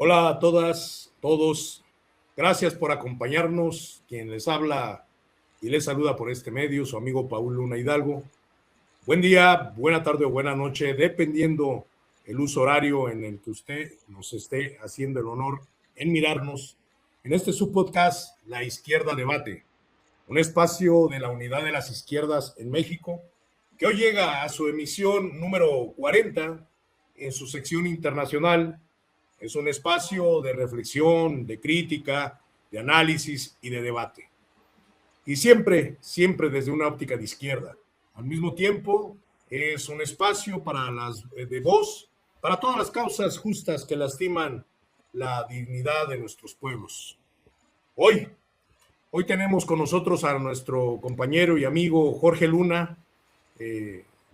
Hola a todas, todos. Gracias por acompañarnos. Quien les habla y les saluda por este medio, su amigo Paul Luna Hidalgo. Buen día, buena tarde o buena noche, dependiendo el uso horario en el que usted nos esté haciendo el honor en mirarnos en este subpodcast, La Izquierda Debate, un espacio de la Unidad de las Izquierdas en México, que hoy llega a su emisión número 40 en su sección internacional. Es un espacio de reflexión, de crítica, de análisis y de debate. Y siempre, siempre desde una óptica de izquierda. Al mismo tiempo, es un espacio para las de voz, para todas las causas justas que lastiman la dignidad de nuestros pueblos. Hoy tenemos con nosotros a nuestro compañero y amigo Jorge Luna,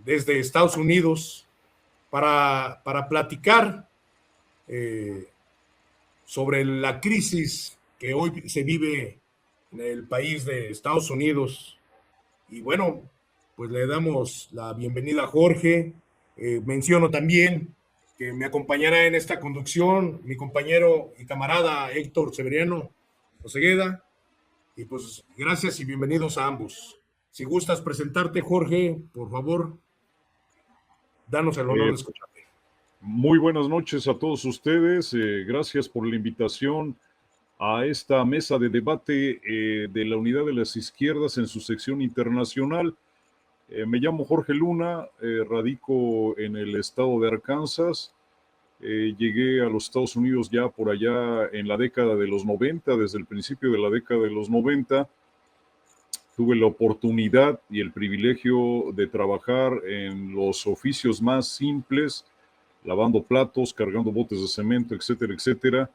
desde Estados Unidos, para platicar sobre la crisis que hoy se vive en el país de Estados Unidos. Y bueno, pues le damos la bienvenida a Jorge. Menciono también que me acompañará en esta conducción mi compañero y camarada Héctor Severiano Osegueda. Y pues gracias y bienvenidos a ambos. Si gustas presentarte, Jorge, por favor, danos el honor de escucharte. Muy buenas noches a todos ustedes. Gracias por la invitación a esta mesa de debate de la Unidad de las Izquierdas en su sección internacional. Me llamo Jorge Luna, radico en el estado de Arkansas. Llegué a los Estados Unidos ya por allá en la década de los 90, desde el principio de la década de los 90. Tuve la oportunidad y el privilegio de trabajar en los oficios más simples, lavando platos, cargando botes de cemento, etcétera, etcétera.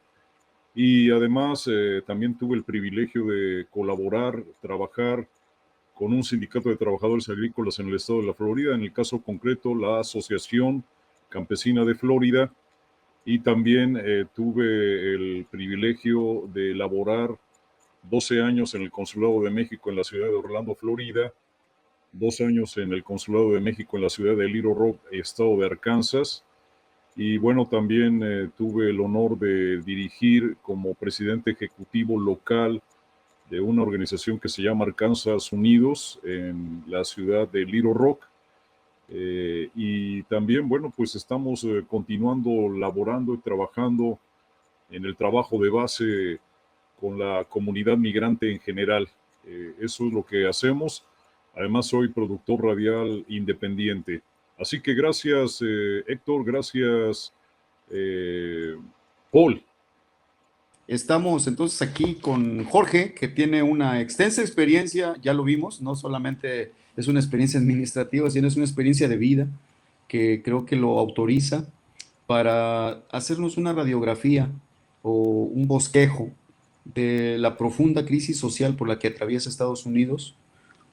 Y además también tuve el privilegio de colaborar, trabajar con un sindicato de trabajadores agrícolas en el estado de la Florida, en el caso concreto la Asociación Campesina de Florida, y también tuve el privilegio de laborar 12 años en el Consulado de México en la ciudad de Orlando, Florida, 2 años en el Consulado de México en la ciudad de Little Rock, estado de Arkansas. Y bueno, también tuve el honor de dirigir como presidente ejecutivo local de una organización que se llama Arkansas Unidos en la ciudad de Little Rock. Y también, bueno, pues estamos continuando laborando y trabajando en el trabajo de base con la comunidad migrante en general. Eso es lo que hacemos. Además, soy productor radial independiente. Así que gracias, Héctor, gracias, Paul. Estamos entonces aquí con Jorge, que tiene una extensa experiencia, ya lo vimos, no solamente es una experiencia administrativa, sino es una experiencia de vida que creo que lo autoriza para hacernos una radiografía o un bosquejo de la profunda crisis social por la que atraviesa Estados Unidos,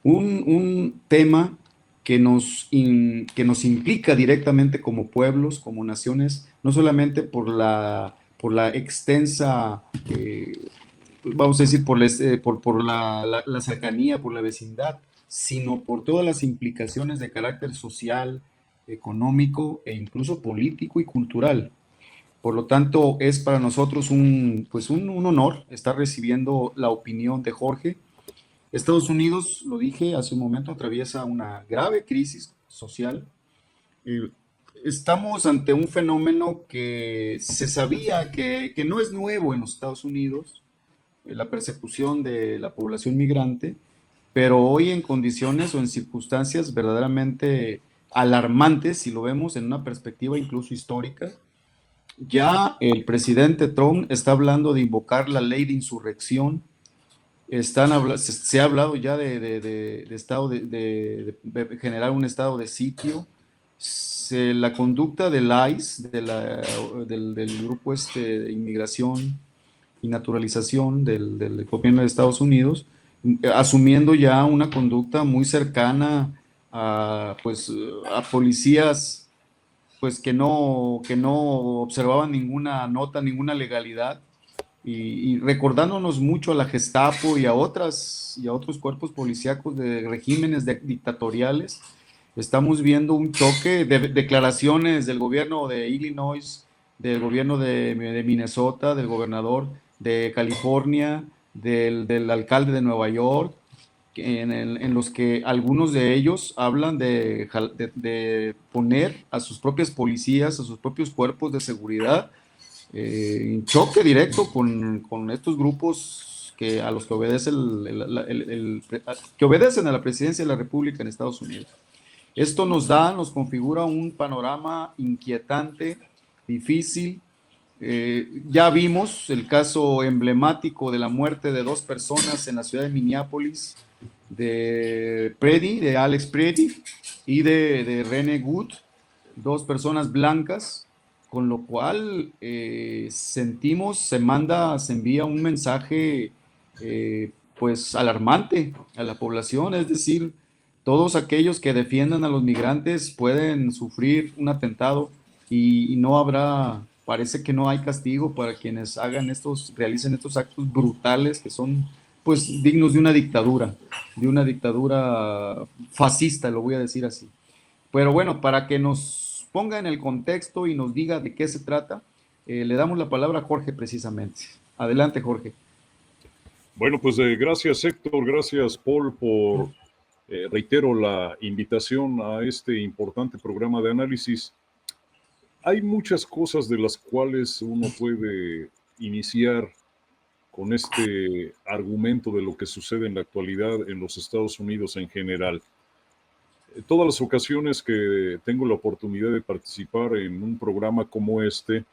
un tema que nos implica directamente como pueblos, como naciones, no solamente por la extensa, vamos a decir, por la cercanía, por la vecindad, sino por todas las implicaciones de carácter social, económico e incluso político y cultural. Por lo tanto, es para nosotros un honor estar recibiendo la opinión de Jorge. Estados Unidos, lo dije hace un momento, atraviesa una grave crisis social. Estamos ante un fenómeno que se sabía que no es nuevo en los Estados Unidos, la persecución de la población migrante, pero hoy en condiciones o en circunstancias verdaderamente alarmantes, si lo vemos en una perspectiva incluso histórica. Ya el presidente Trump está hablando de invocar la ley de insurrección. Se ha hablado ya de generar un estado de sitio. La conducta del ICE, del grupo de inmigración y naturalización del gobierno de Estados Unidos, asumiendo ya una conducta muy cercana a policías pues que no observaban ninguna nota, ninguna legalidad, y recordándonos mucho a la Gestapo y a otros cuerpos policíacos de regímenes dictatoriales. Estamos viendo un choque de declaraciones del gobierno de Illinois, del gobierno de Minnesota, del gobernador de California, del alcalde de Nueva York, en los que algunos de ellos hablan de poner a sus propias policías, a sus propios cuerpos de seguridad en choque directo con estos grupos a los que obedece que obedecen a la presidencia de la República en Estados Unidos. Esto nos configura un panorama inquietante, difícil. Ya vimos el caso emblemático de la muerte de 2 personas en la ciudad de Minneapolis, de Alex Preddy y de Rene Good, 2 personas blancas, con lo cual sentimos, se envía un mensaje pues alarmante a la población, es decir, todos aquellos que defiendan a los migrantes pueden sufrir un atentado y no habrá, parece que no hay castigo para quienes realicen estos actos brutales que son pues dignos de una dictadura fascista, lo voy a decir así. Pero bueno, para que nos ponga en el contexto y nos diga de qué se trata, le damos la palabra a Jorge precisamente. Adelante, Jorge. Bueno, pues gracias Héctor, gracias Paul por, reitero, la invitación a este importante programa de análisis. Hay muchas cosas de las cuales uno puede iniciar con este argumento de lo que sucede en la actualidad en los Estados Unidos en general. Todas las ocasiones que tengo la oportunidad de participar en un programa como este,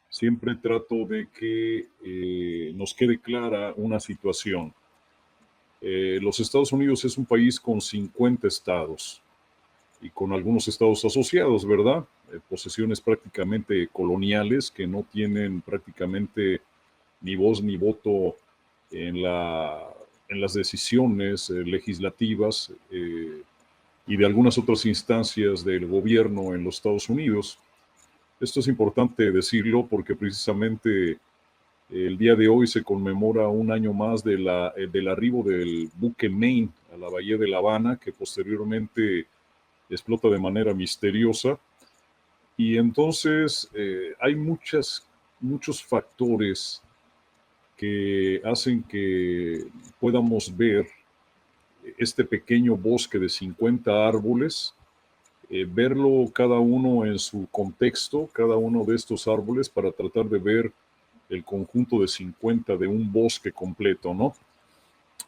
siempre trato de que nos quede clara una situación. Los Estados Unidos es un país con 50 estados y con algunos estados asociados, ¿verdad? Posesiones prácticamente coloniales que no tienen prácticamente ni voz ni voto en, en las decisiones legislativas y de algunas otras instancias del gobierno en los Estados Unidos. Esto es importante decirlo porque precisamente el día de hoy se conmemora un año más del arribo del buque Maine a la bahía de La Habana, que posteriormente explota de manera misteriosa. Y entonces hay muchos factores que hacen que podamos ver este pequeño bosque de 50 árboles, verlo cada uno en su contexto, cada uno de estos árboles, para tratar de ver el conjunto de 50 de un bosque completo, ¿no?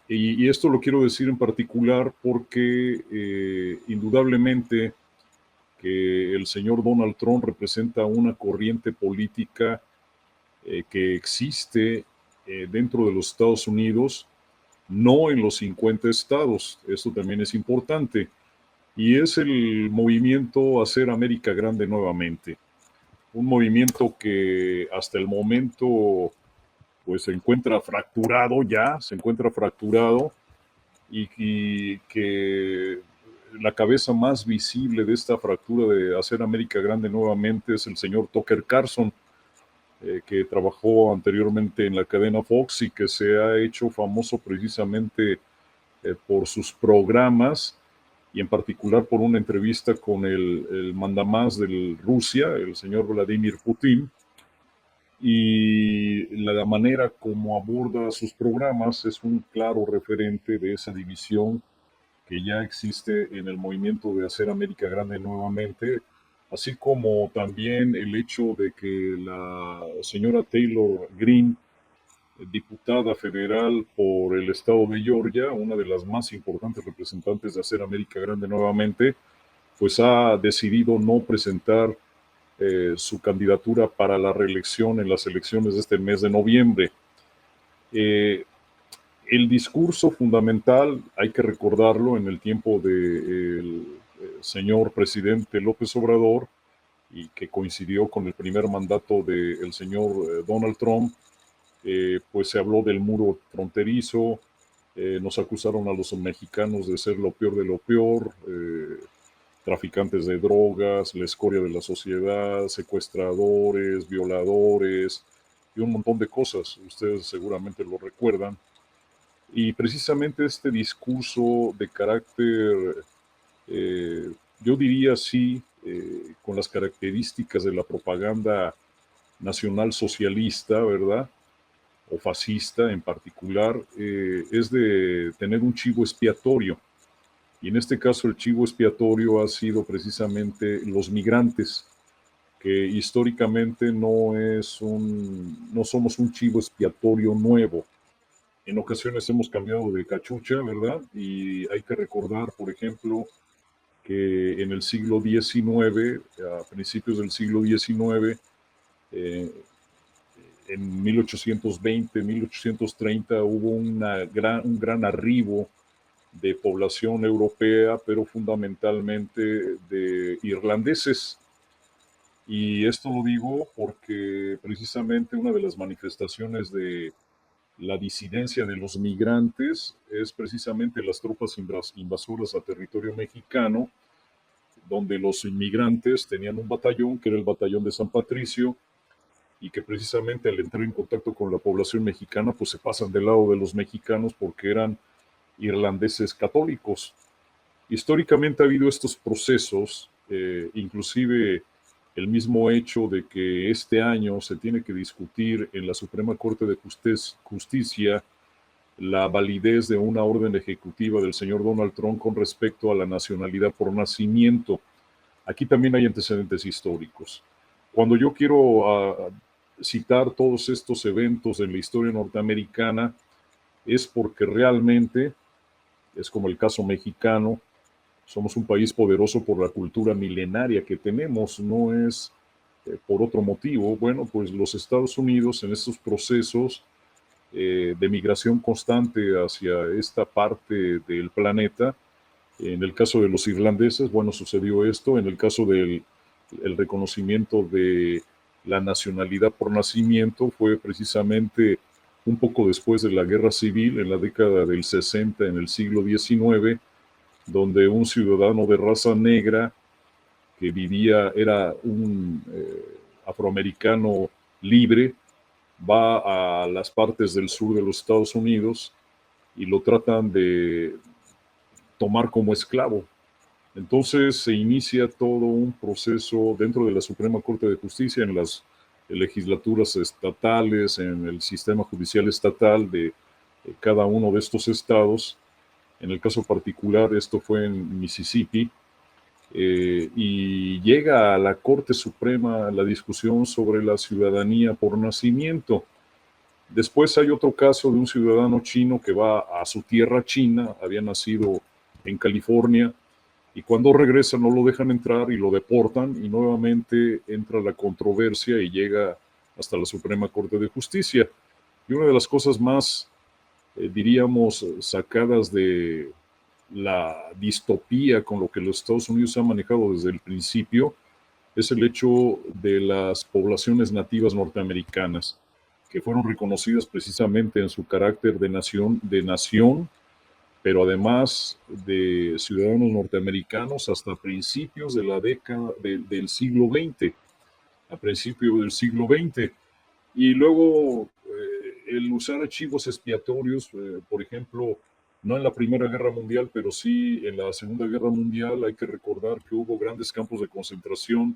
Y esto lo quiero decir en particular porque indudablemente que el señor Donald Trump representa una corriente política que existe dentro de los Estados Unidos, no en los 50 estados. Esto también es importante. Y es el movimiento Hacer América Grande Nuevamente. Un movimiento que hasta el momento pues se encuentra fracturado ya, se encuentra fracturado y que la cabeza más visible de esta fractura de Hacer América Grande Nuevamente es el señor Tucker Carlson, que trabajó anteriormente en la cadena Fox y que se ha hecho famoso precisamente por sus programas y en particular por una entrevista con el mandamás de Rusia, el señor Vladimir Putin, y la manera como aborda sus programas es un claro referente de esa división que ya existe en el movimiento de Hacer América Grande Nuevamente, así como también el hecho de que la señora Taylor Greene, diputada federal por el estado de Georgia, una de las más importantes representantes de Hacer América Grande Nuevamente, pues ha decidido no presentar su candidatura para la reelección en las elecciones de este mes de noviembre. El discurso fundamental, hay que recordarlo, en el tiempo del señor presidente López Obrador, y que coincidió con el primer mandato del señor Donald Trump, pues se habló del muro fronterizo, nos acusaron a los mexicanos de ser lo peor de lo peor, traficantes de drogas, la escoria de la sociedad, secuestradores, violadores y un montón de cosas. Ustedes seguramente lo recuerdan. Y precisamente este discurso de carácter, yo diría sí, con las características de la propaganda nacionalsocialista, ¿verdad? O fascista en particular, es de tener un chivo expiatorio. Y en este caso el chivo expiatorio ha sido precisamente los migrantes, que históricamente no somos un chivo expiatorio nuevo. En ocasiones hemos cambiado de cachucha, ¿verdad? Y hay que recordar, por ejemplo, que en el siglo XIX, a principios del siglo XIX, eh, en 1820, 1830, hubo un gran arribo de población europea, pero fundamentalmente de irlandeses. Y esto lo digo porque precisamente una de las manifestaciones de la disidencia de los migrantes es precisamente las tropas invasoras a territorio mexicano, donde los inmigrantes tenían un batallón, que era el batallón de San Patricio, y que precisamente al entrar en contacto con la población mexicana, pues se pasan del lado de los mexicanos porque eran irlandeses católicos. Históricamente ha habido estos procesos, inclusive el mismo hecho de que este año se tiene que discutir en la Suprema Corte de Justicia la validez de una orden ejecutiva del señor Donald Trump con respecto a la nacionalidad por nacimiento. Aquí también hay antecedentes históricos. Cuando yo quiero citar todos estos eventos en la historia norteamericana, es porque realmente, es como el caso mexicano, somos un país poderoso por la cultura milenaria que tenemos, no es por otro motivo. Bueno, pues los Estados Unidos en estos procesos de migración constante hacia esta parte del planeta, en el caso de los irlandeses, bueno, sucedió esto, en el caso del el reconocimiento de la nacionalidad por nacimiento fue precisamente un poco después de la Guerra Civil, en la década del 60, en el siglo XIX, donde un ciudadano de raza negra que era un afroamericano libre, va a las partes del sur de los Estados Unidos y lo tratan de tomar como esclavo. Entonces se inicia todo un proceso dentro de la Suprema Corte de Justicia, en las legislaturas estatales, en el sistema judicial estatal de cada uno de estos estados. En el caso particular, esto fue en Mississippi, y llega a la Corte Suprema la discusión sobre la ciudadanía por nacimiento. Después hay otro caso de un ciudadano chino que va a su tierra china, había nacido en California, y cuando regresa no lo dejan entrar y lo deportan, y nuevamente entra la controversia y llega hasta la Suprema Corte de Justicia. Y una de las cosas más, diríamos, sacadas de la distopía con lo que los Estados Unidos han manejado desde el principio es el hecho de las poblaciones nativas norteamericanas, que fueron reconocidas precisamente en su carácter de nación, pero además de ciudadanos norteamericanos hasta principios de la década del siglo XX, a principios del siglo XX. Y luego el usar archivos expiatorios, por ejemplo, no en la Primera Guerra Mundial, pero sí en la Segunda Guerra Mundial, hay que recordar que hubo grandes campos de concentración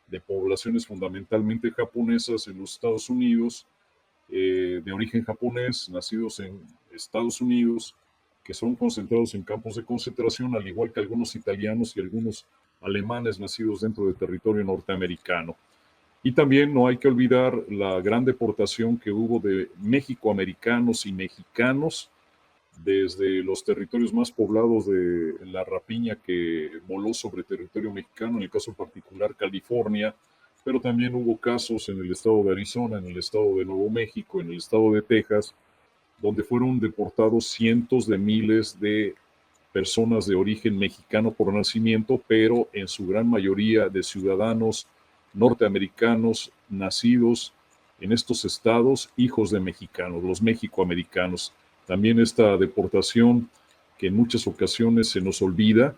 de poblaciones fundamentalmente japonesas en los Estados Unidos, de origen japonés, nacidos en Estados Unidos, que son concentrados en campos de concentración, al igual que algunos italianos y algunos alemanes nacidos dentro del territorio norteamericano. Y también no hay que olvidar la gran deportación que hubo de mexicoamericanos y mexicanos desde los territorios más poblados de la rapiña que voló sobre territorio mexicano, en el caso particular California, pero también hubo casos en el estado de Arizona, en el estado de Nuevo México, en el estado de Texas, donde fueron deportados cientos de miles de personas de origen mexicano por nacimiento, pero en su gran mayoría de ciudadanos norteamericanos nacidos en estos estados, hijos de mexicanos, los mexicoamericanos. También esta deportación que en muchas ocasiones se nos olvida.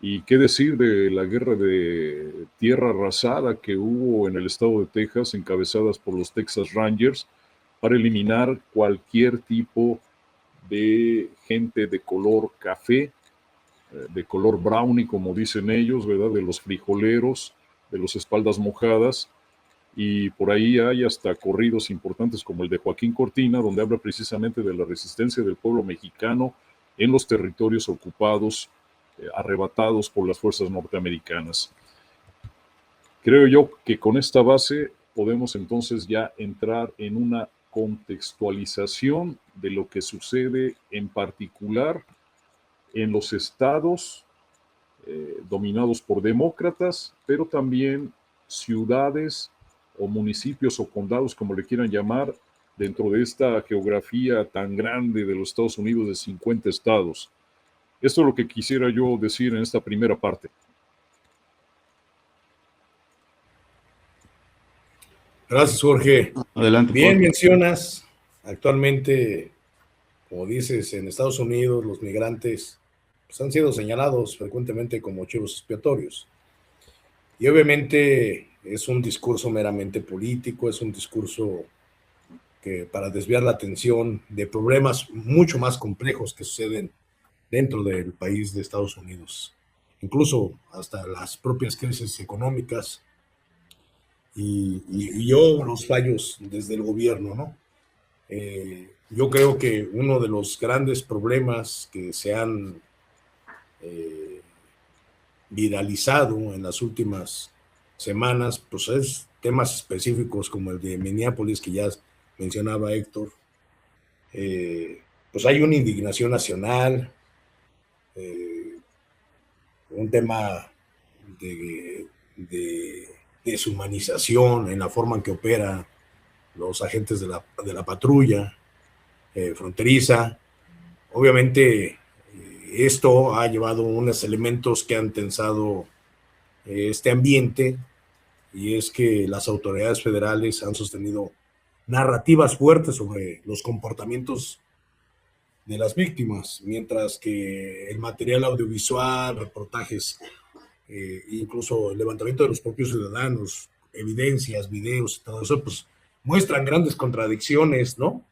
Y qué decir de la guerra de tierra arrasada que hubo en el estado de Texas, encabezadas por los Texas Rangers, para eliminar cualquier tipo de gente de color café, de color brownie, como dicen ellos, ¿verdad? De los frijoleros, de los espaldas mojadas, y por ahí hay hasta corridos importantes como el de Joaquín Cortina, donde habla precisamente de la resistencia del pueblo mexicano en los territorios ocupados, arrebatados por las fuerzas norteamericanas. Creo yo que con esta base podemos entonces ya entrar en una contextualización de lo que sucede en particular en los estados dominados por demócratas, pero también ciudades o municipios o condados, como le quieran llamar, dentro de esta geografía tan grande de los Estados Unidos de 50 estados. Esto es lo que quisiera yo decir en esta primera parte. Gracias, Jorge. Adelante, Bien Jorge. mencionas, actualmente, como dices, en Estados Unidos los migrantes pues, han sido señalados frecuentemente como chivos expiatorios. Y obviamente es un discurso meramente político, es un discurso que para desviar la atención de problemas mucho más complejos que suceden dentro del país de Estados Unidos, incluso hasta las propias crisis económicas y yo los fallos desde el gobierno, ¿no? Yo creo que uno de los grandes problemas que se han eh, viralizado en las últimas semanas, pues es temas específicos como el de Minneapolis, que ya mencionaba Héctor. Pues hay una indignación nacional, eh, un tema de deshumanización en la forma en que operan los agentes de la patrulla fronteriza. Obviamente, esto ha llevado unos elementos que han tensado este ambiente, y es que las autoridades federales han sostenido narrativas fuertes sobre los comportamientos de las víctimas, mientras que el material audiovisual, reportajes, incluso el levantamiento de los propios ciudadanos, evidencias, videos y todo eso, pues muestran grandes contradicciones, ¿no?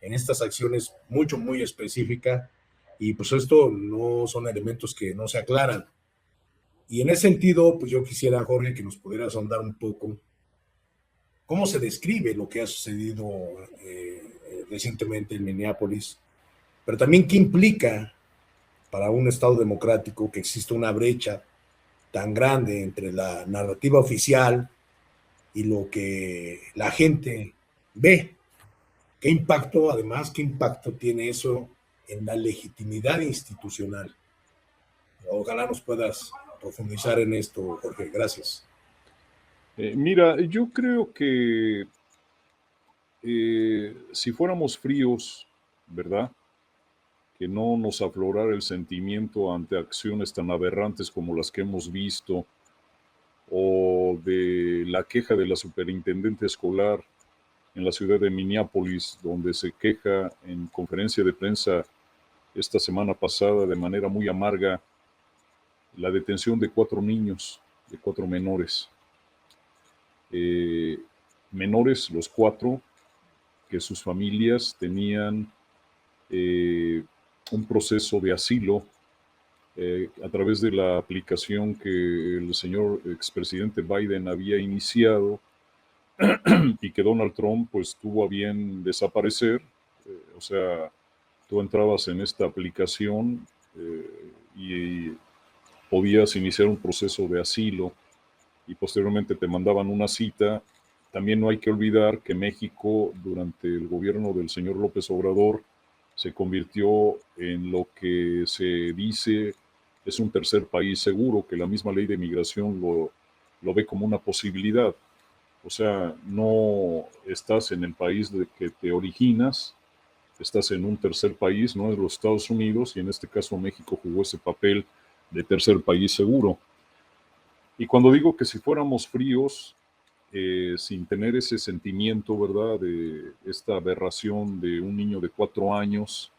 En estas acciones muy específicas, y pues esto no son elementos que no se aclaran. Y en ese sentido, pues yo quisiera, Jorge, que nos pudieras ahondar un poco cómo se describe lo que ha sucedido recientemente en Minneapolis, pero también qué implica para un Estado democrático que exista una brecha tan grande entre la narrativa oficial y lo que la gente ve. ¿Qué impacto, además, qué impacto tiene eso en la legitimidad institucional? Ojalá nos puedas profundizar en esto, Jorge. Gracias. Mira, yo creo que si fuéramos fríos, ¿verdad? Que no nos aflorara el sentimiento ante acciones tan aberrantes como las que hemos visto, o de la queja de la superintendente escolar en la ciudad de Minneapolis, donde se queja en conferencia de prensa esta semana pasada de manera muy amarga la detención de 4 niños, de 4 menores. Menores los 4 que sus familias tenían un proceso de asilo a través de la aplicación que el señor expresidente Biden había iniciado y que Donald Trump pues tuvo a bien desaparecer. O sea, tú entrabas en esta aplicación y podías iniciar un proceso de asilo y posteriormente te mandaban una cita. También no hay que olvidar que México, durante el gobierno del señor López Obrador, se convirtió en lo que se dice es un tercer país seguro, que la misma ley de migración lo ve como una posibilidad. O sea, no estás en el país de que te originas, estás en un tercer país, no es los Estados Unidos, y en este caso México jugó ese papel de tercer país seguro. Y cuando digo que si fuéramos fríos, sin tener ese sentimiento, ¿verdad?, de esta aberración de un niño de 4 años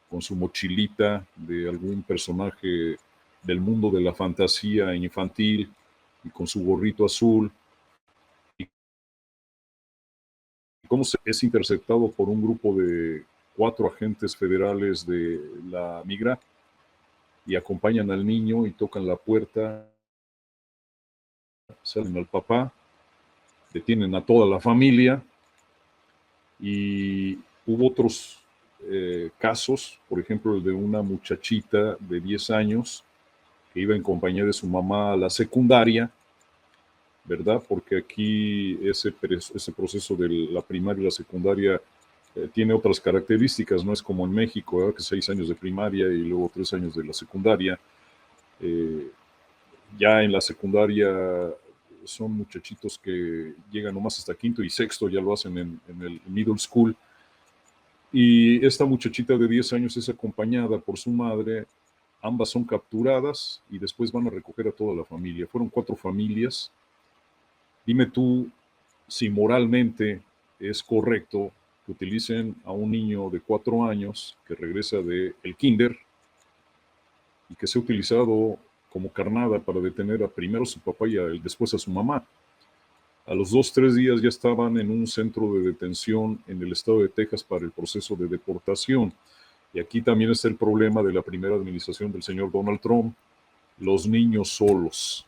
con su mochilita de algún personaje del mundo de la fantasía infantil y con su gorrito azul, y cómo es interceptado por un grupo de 4 agentes federales de la migra y acompañan al niño y tocan la puerta, salen al papá detienen a toda la familia y hubo otros casos, por ejemplo, el de una muchachita de 10 años que iba en compañía de su mamá a la secundaria, ¿verdad? Porque aquí ese proceso de la primaria y la secundaria tiene otras características, no es como en México, ¿verdad? Que 6 años de primaria y luego 3 años de la secundaria. Ya en la secundaria son muchachitos que llegan nomás hasta quinto y sexto, ya lo hacen en el middle school. Y esta muchachita de 10 años es acompañada por su madre, ambas son capturadas y después van a recoger a toda la familia. Fueron 4 familias. Dime tú si moralmente es correcto que utilicen a un niño de 4 años que regresa del kinder y que sea utilizado como carnada para detener a primero a su papá y después a su mamá. A los 2, 3 días ya estaban en un centro de detención en el estado de Texas para el proceso de deportación. Y aquí también está el problema de la primera administración del señor Donald Trump, los niños solos,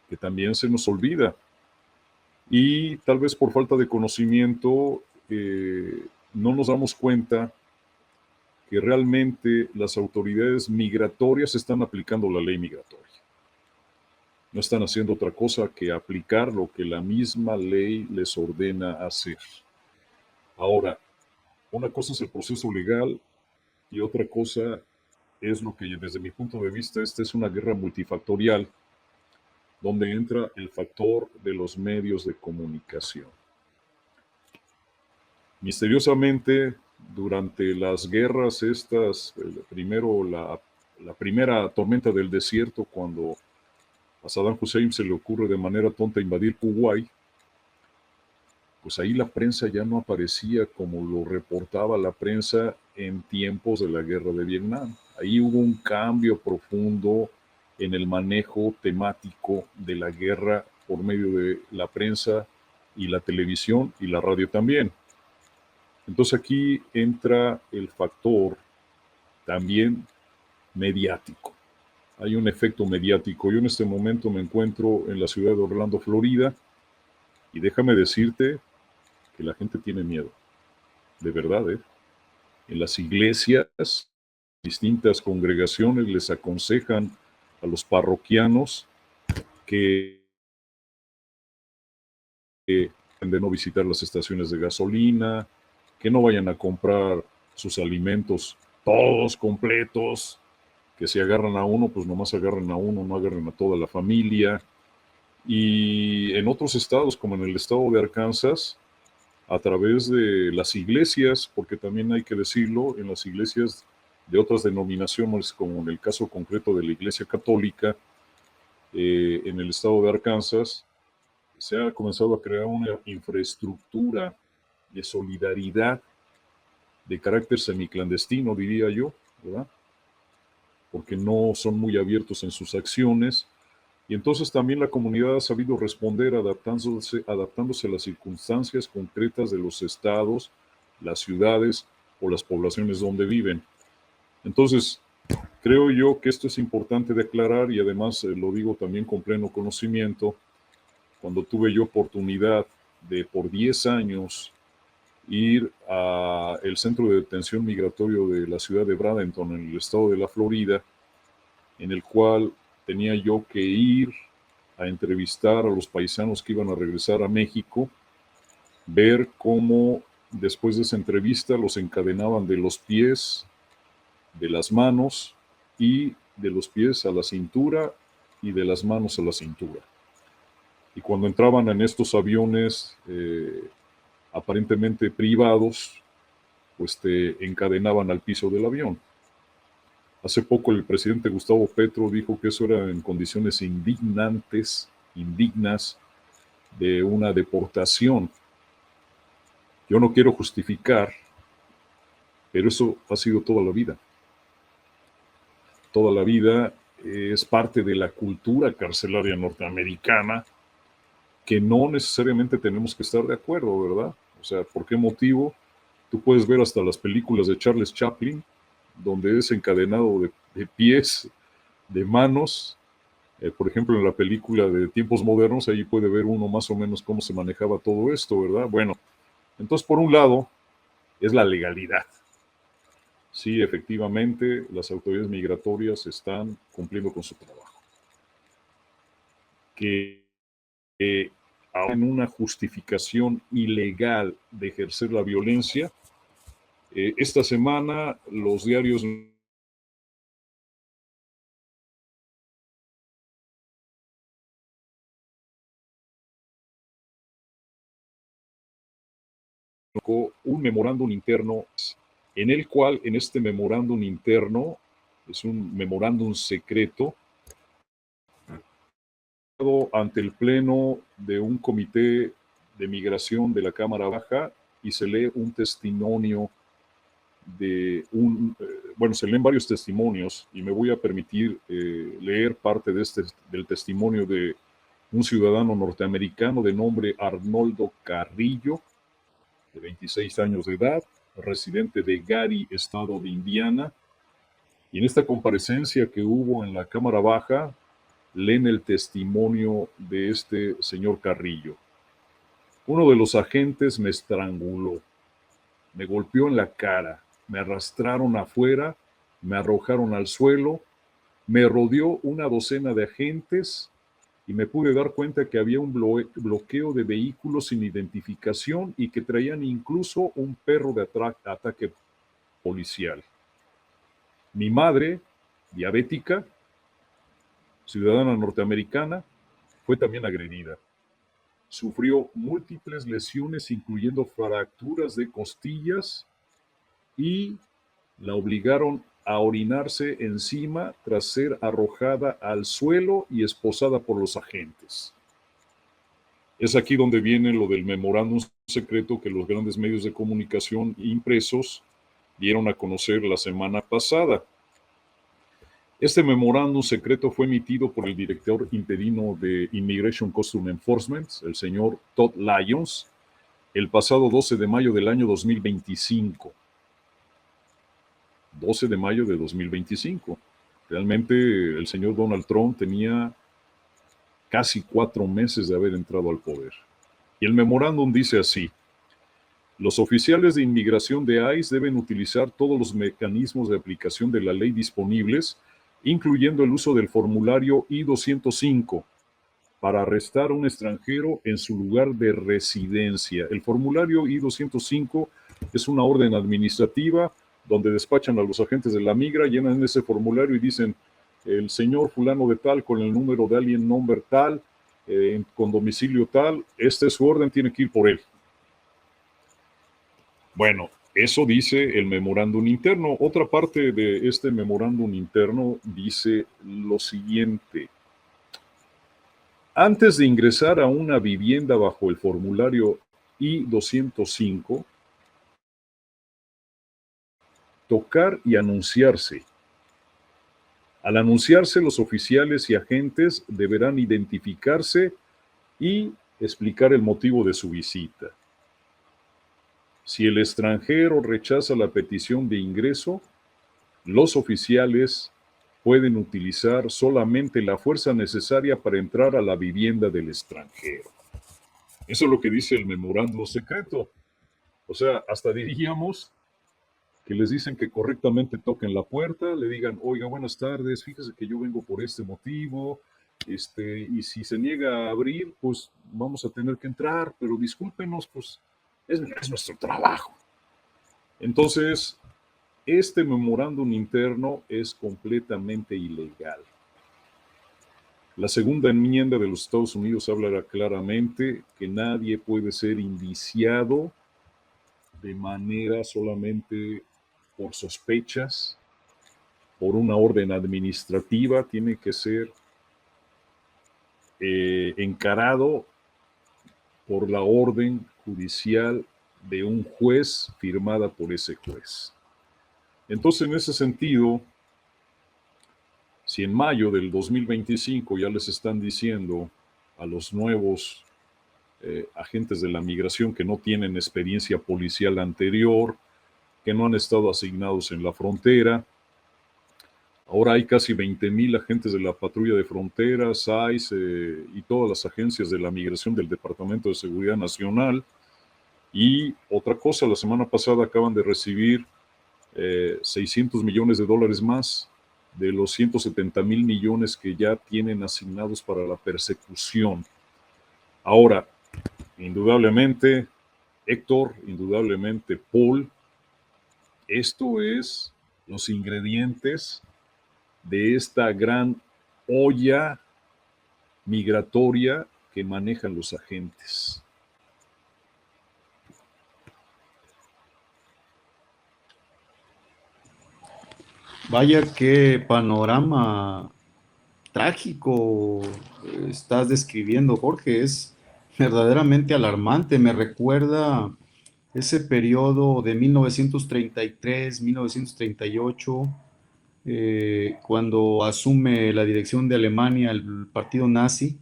que también se nos olvida. Y tal vez por falta de conocimiento no nos damos cuenta que realmente las autoridades migratorias están aplicando la ley migratoria. No están haciendo otra cosa que aplicar lo que la misma ley les ordena hacer. Ahora, una cosa es el proceso legal y otra cosa es lo que desde mi punto de vista esta es una guerra multifactorial donde entra el factor de los medios de comunicación. Misteriosamente, durante las guerras estas, primero la primera tormenta del desierto, cuando a Saddam Hussein se le ocurre de manera tonta invadir Kuwait, pues ahí la prensa ya no aparecía como lo reportaba la prensa en tiempos de la guerra de Vietnam. Ahí hubo un cambio profundo en el manejo temático de la guerra por medio de la prensa y la televisión y la radio también. Entonces aquí entra el factor también mediático. Hay un efecto mediático. Yo en este momento me encuentro en la ciudad de Orlando, Florida, y déjame decirte que la gente tiene miedo, de verdad, ¿eh? En las iglesias, distintas congregaciones les aconsejan a los parroquianos que de no visitar las estaciones de gasolina, que no vayan a comprar sus alimentos todos completos, que si agarran a uno, pues nomás agarren a uno, no agarren a toda la familia. Y en otros estados, como en el estado de Arkansas, a través de las iglesias, porque también hay que decirlo, en las iglesias de otras denominaciones, como en el caso concreto de la Iglesia Católica, en el estado de Arkansas, se ha comenzado a crear una infraestructura de solidaridad de carácter semiclandestino, diría yo, ¿verdad? Porque no son muy abiertos en sus acciones. Y entonces también la comunidad ha sabido responder adaptándose a las circunstancias concretas de los estados, las ciudades o las poblaciones donde viven. Entonces, creo yo que esto es importante de aclarar y además lo digo también con pleno conocimiento. Cuando tuve yo oportunidad de por 10 años ir al centro de detención migratorio de la ciudad de Bradenton, en el estado de la Florida, en el cual tenía yo que ir a entrevistar a los paisanos que iban a regresar a México, ver cómo después de esa entrevista los encadenaban de los pies, de las manos y de los pies a la cintura y de las manos a la cintura. Y cuando entraban en estos aviones aparentemente privados, pues te encadenaban al piso del avión. Hace poco el presidente Gustavo Petro dijo que eso era en condiciones indignas de una deportación. Yo no quiero justificar, pero eso ha sido toda la vida. Toda la vida es parte de la cultura carcelaria norteamericana que no necesariamente tenemos que estar de acuerdo, ¿verdad? O sea, ¿por qué motivo? Tú puedes ver hasta las películas de Charles Chaplin, donde es encadenado de pies, de manos, Por ejemplo, en la película de Tiempos Modernos, ahí puede ver uno más o menos cómo se manejaba todo esto, ¿verdad? Bueno, entonces por un lado es la legalidad. Sí, efectivamente, las autoridades migratorias están cumpliendo con su trabajo. Que ahora en una justificación ilegal de ejercer la violencia, esta semana los diarios un memorándum interno en el cual en este memorándum interno es un memorándum secreto ante el pleno de un comité de migración de la Cámara Baja y se lee un testimonio bueno, se leen varios testimonios y me voy a permitir leer parte del testimonio de un ciudadano norteamericano de nombre Arnoldo Carrillo, de 26 años de edad, residente de Gary, estado de Indiana. Y en esta comparecencia que hubo en la Cámara Baja, leen el testimonio de este señor Carrillo. Uno de los agentes me estranguló, me golpeó en la cara, me arrastraron afuera, me arrojaron al suelo, me rodeó una docena de agentes y me pude dar cuenta que había un bloqueo de vehículos sin identificación y que traían incluso un perro de ataque policial. Mi madre, diabética, ciudadana norteamericana, fue también agredida. Sufrió múltiples lesiones, incluyendo fracturas de costillas, y la obligaron a orinarse encima tras ser arrojada al suelo y esposada por los agentes. Es aquí donde viene lo del memorándum secreto que los grandes medios de comunicación impresos dieron a conocer la semana pasada. Este memorándum secreto fue emitido por el director interino de Immigration Customs Enforcement, el señor Todd Lyons, el pasado 12 de mayo del año 2025. 12 de mayo de 2025. Realmente el señor Donald Trump tenía casi 4 meses de haber entrado al poder. Y el memorándum dice así: los oficiales de inmigración de ICE deben utilizar todos los mecanismos de aplicación de la ley disponibles, incluyendo el uso del formulario I-205, para arrestar a un extranjero en su lugar de residencia. El formulario I-205 es una orden administrativa donde despachan a los agentes de la migra, llenan ese formulario y dicen: el señor fulano de tal, con el número de alien number tal, con domicilio tal, esta es su orden, tiene que ir por él. Bueno, eso dice el memorándum interno. Otra parte de este memorándum interno dice lo siguiente: antes de ingresar a una vivienda bajo el formulario I-205, tocar y anunciarse. Al anunciarse, los oficiales y agentes deberán identificarse y explicar el motivo de su visita. Si el extranjero rechaza la petición de ingreso, los oficiales pueden utilizar solamente la fuerza necesaria para entrar a la vivienda del extranjero. Eso es lo que dice el memorándum secreto. O sea, hasta diríamos que les dicen que correctamente toquen la puerta, le digan: oiga, buenas tardes, fíjese que yo vengo por este motivo, y si se niega a abrir, pues vamos a tener que entrar, pero discúlpenos, pues es nuestro trabajo. Entonces, este memorándum interno es completamente ilegal. La segunda enmienda de los Estados Unidos habla claramente que nadie puede ser indiciado de manera solamente por sospechas, por una orden administrativa. Tiene que ser encarado por la orden judicial de un juez firmada por ese juez. Entonces, en ese sentido, si en mayo del 2025 ya les están diciendo a los nuevos agentes de la migración que no tienen experiencia policial anterior, que no han estado asignados en la frontera, Ahora hay casi 20,000 agentes de la patrulla de fronteras, ICE y todas las agencias de la migración del Departamento de Seguridad Nacional. Y otra cosa, la semana pasada acaban de recibir 600 millones de dólares más de los 170,000 millones que ya tienen asignados para la persecución. Ahora, indudablemente, Héctor, indudablemente, Paul, esto es los ingredientes de esta gran olla migratoria que manejan los agentes. Vaya qué panorama trágico estás describiendo, Jorge. Es verdaderamente alarmante. Me recuerda ese periodo de 1933, 1938, cuando asume la dirección de Alemania el partido nazi,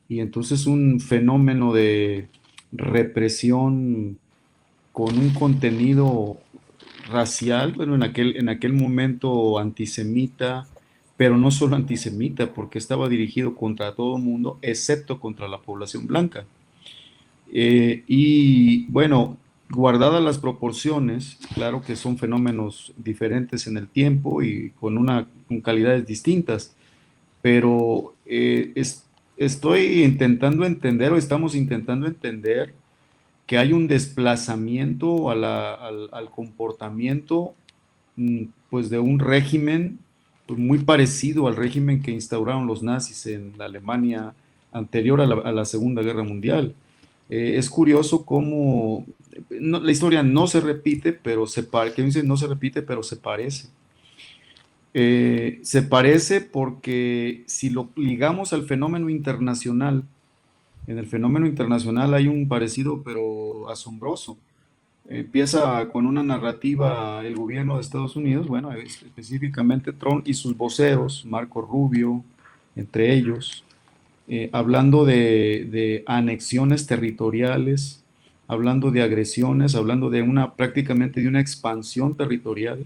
y entonces un fenómeno de represión con un contenido racial, bueno, en aquel momento antisemita, pero no solo antisemita, porque estaba dirigido contra todo el mundo, excepto contra la población blanca. Y bueno, guardadas las proporciones, claro que son fenómenos diferentes en el tiempo y con calidades distintas, pero estoy intentando entender, o estamos intentando entender, que hay un desplazamiento al comportamiento, pues, de un régimen, pues, muy parecido al régimen que instauraron los nazis en la Alemania anterior a la Segunda Guerra Mundial. Es curioso cómo la historia no se repite, pero que dice no se repite, pero se parece. Se parece porque si lo ligamos al fenómeno internacional, en el fenómeno internacional hay un parecido, pero asombroso. Empieza con una narrativa el gobierno de Estados Unidos, bueno, específicamente Trump y sus voceros, Marco Rubio, entre ellos, hablando de anexiones territoriales, hablando de agresiones, hablando prácticamente de una expansión territorial.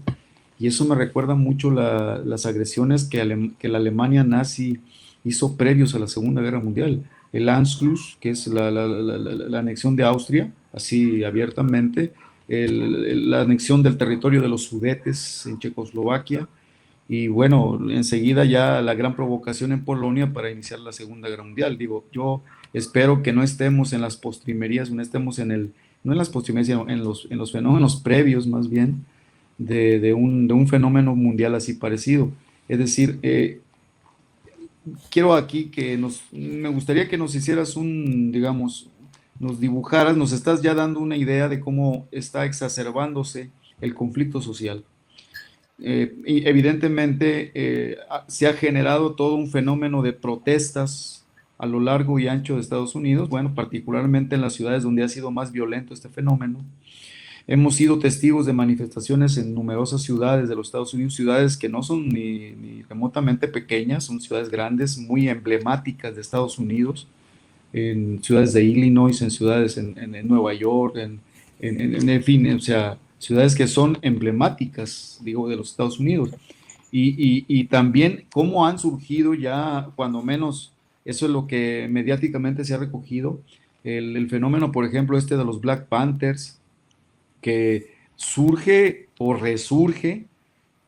Y eso me recuerda mucho las agresiones que la Alemania nazi hizo previos a la Segunda Guerra Mundial. El Anschluss, que es la anexión de Austria, así abiertamente, la anexión del territorio de los Sudetes en Checoslovaquia, y bueno, enseguida ya la gran provocación en Polonia para iniciar la Segunda Guerra Mundial. Digo, yo espero que no estemos en las postrimerías, no estemos no en las postrimerías, sino en los fenómenos previos más bien de un fenómeno mundial así parecido. Es decir, quiero aquí me gustaría que nos hicieras digamos, nos dibujaras, nos estás ya dando una idea de cómo está exacerbándose el conflicto social. Y evidentemente se ha generado todo un fenómeno de protestas a lo largo y ancho de Estados Unidos, bueno, particularmente en las ciudades donde ha sido más violento este fenómeno. Hemos sido testigos de manifestaciones en numerosas ciudades de los Estados Unidos, ciudades que no son ni remotamente pequeñas, son ciudades grandes, muy emblemáticas de Estados Unidos, en ciudades de Illinois, en ciudades en Nueva York, en fin, o sea, ciudades que son emblemáticas, digo, de los Estados Unidos. Y también cómo han surgido ya, cuando menos, eso es lo que mediáticamente se ha recogido, el fenómeno, por ejemplo, de los Black Panthers, que surge o resurge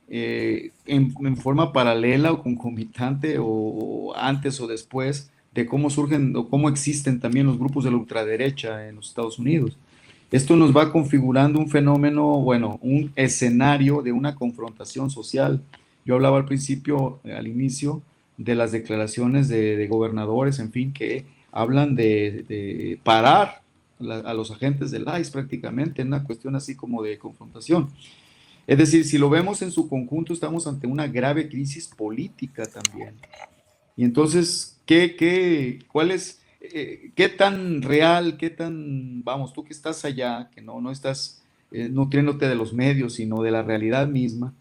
en forma paralela o concomitante o antes o después de cómo surgen o cómo existen también los grupos de la ultraderecha en los Estados Unidos. Esto nos va configurando un fenómeno, bueno, un escenario de una confrontación social. Yo hablaba al principio, al inicio, de las declaraciones de gobernadores, en fin, que hablan de parar a los agentes del ICE prácticamente en una cuestión así como de confrontación. Es decir, si lo vemos en su conjunto, estamos ante una grave crisis política también. Y entonces, cuál es, qué tan real, vamos, tú que estás allá, que no estás nutriéndote de los medios, sino de la realidad misma,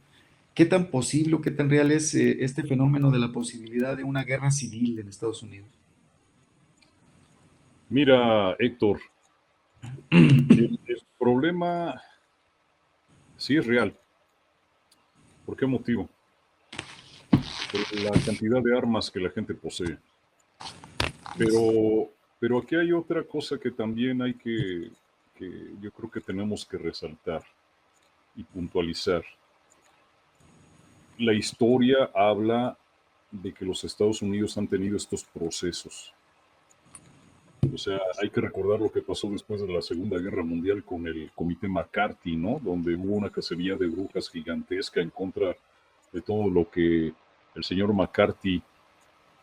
qué tan posible o qué tan real es este fenómeno de la posibilidad de una guerra civil en Estados Unidos? Mira, Héctor, el problema sí es real. ¿Por qué motivo? por la cantidad de armas que la gente posee. Pero aquí hay otra cosa que también hay que yo creo que tenemos que resaltar y puntualizar. La historia habla de que los Estados Unidos han tenido estos procesos. O sea, hay que recordar lo que pasó después de la Segunda Guerra Mundial con el Comité McCarthy, ¿no? Donde hubo una cacería de brujas gigantesca en contra de todo lo que el señor McCarthy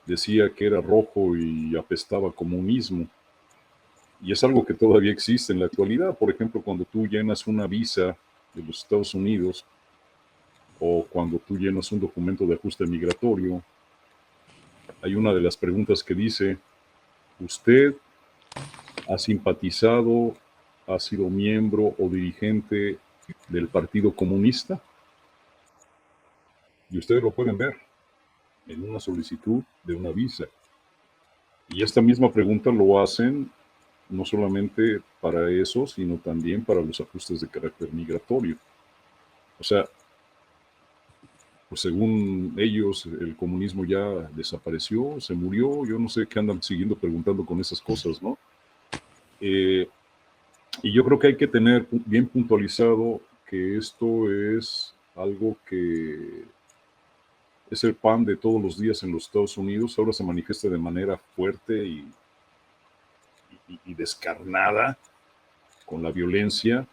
decía que era rojo y apestaba comunismo. Y es algo que todavía existe en la actualidad. Por ejemplo, cuando tú llenas una visa de los Estados Unidos o cuando tú llenas un documento de ajuste migratorio, hay una de las preguntas que dice, ¿usted ha simpatizado, ha sido miembro o dirigente del Partido Comunista? Y ustedes lo pueden ver en una solicitud de una visa. Y esta misma pregunta lo hacen no solamente para eso, sino también para los ajustes de carácter migratorio. O sea, pues según ellos, el comunismo ya desapareció, se murió, yo no sé qué andan siguiendo preguntando con esas cosas, ¿no? Y yo creo que hay que tener bien puntualizado que esto es algo que es el pan de todos los días en los Estados Unidos, ahora se manifiesta de manera fuerte y descarnada con la violencia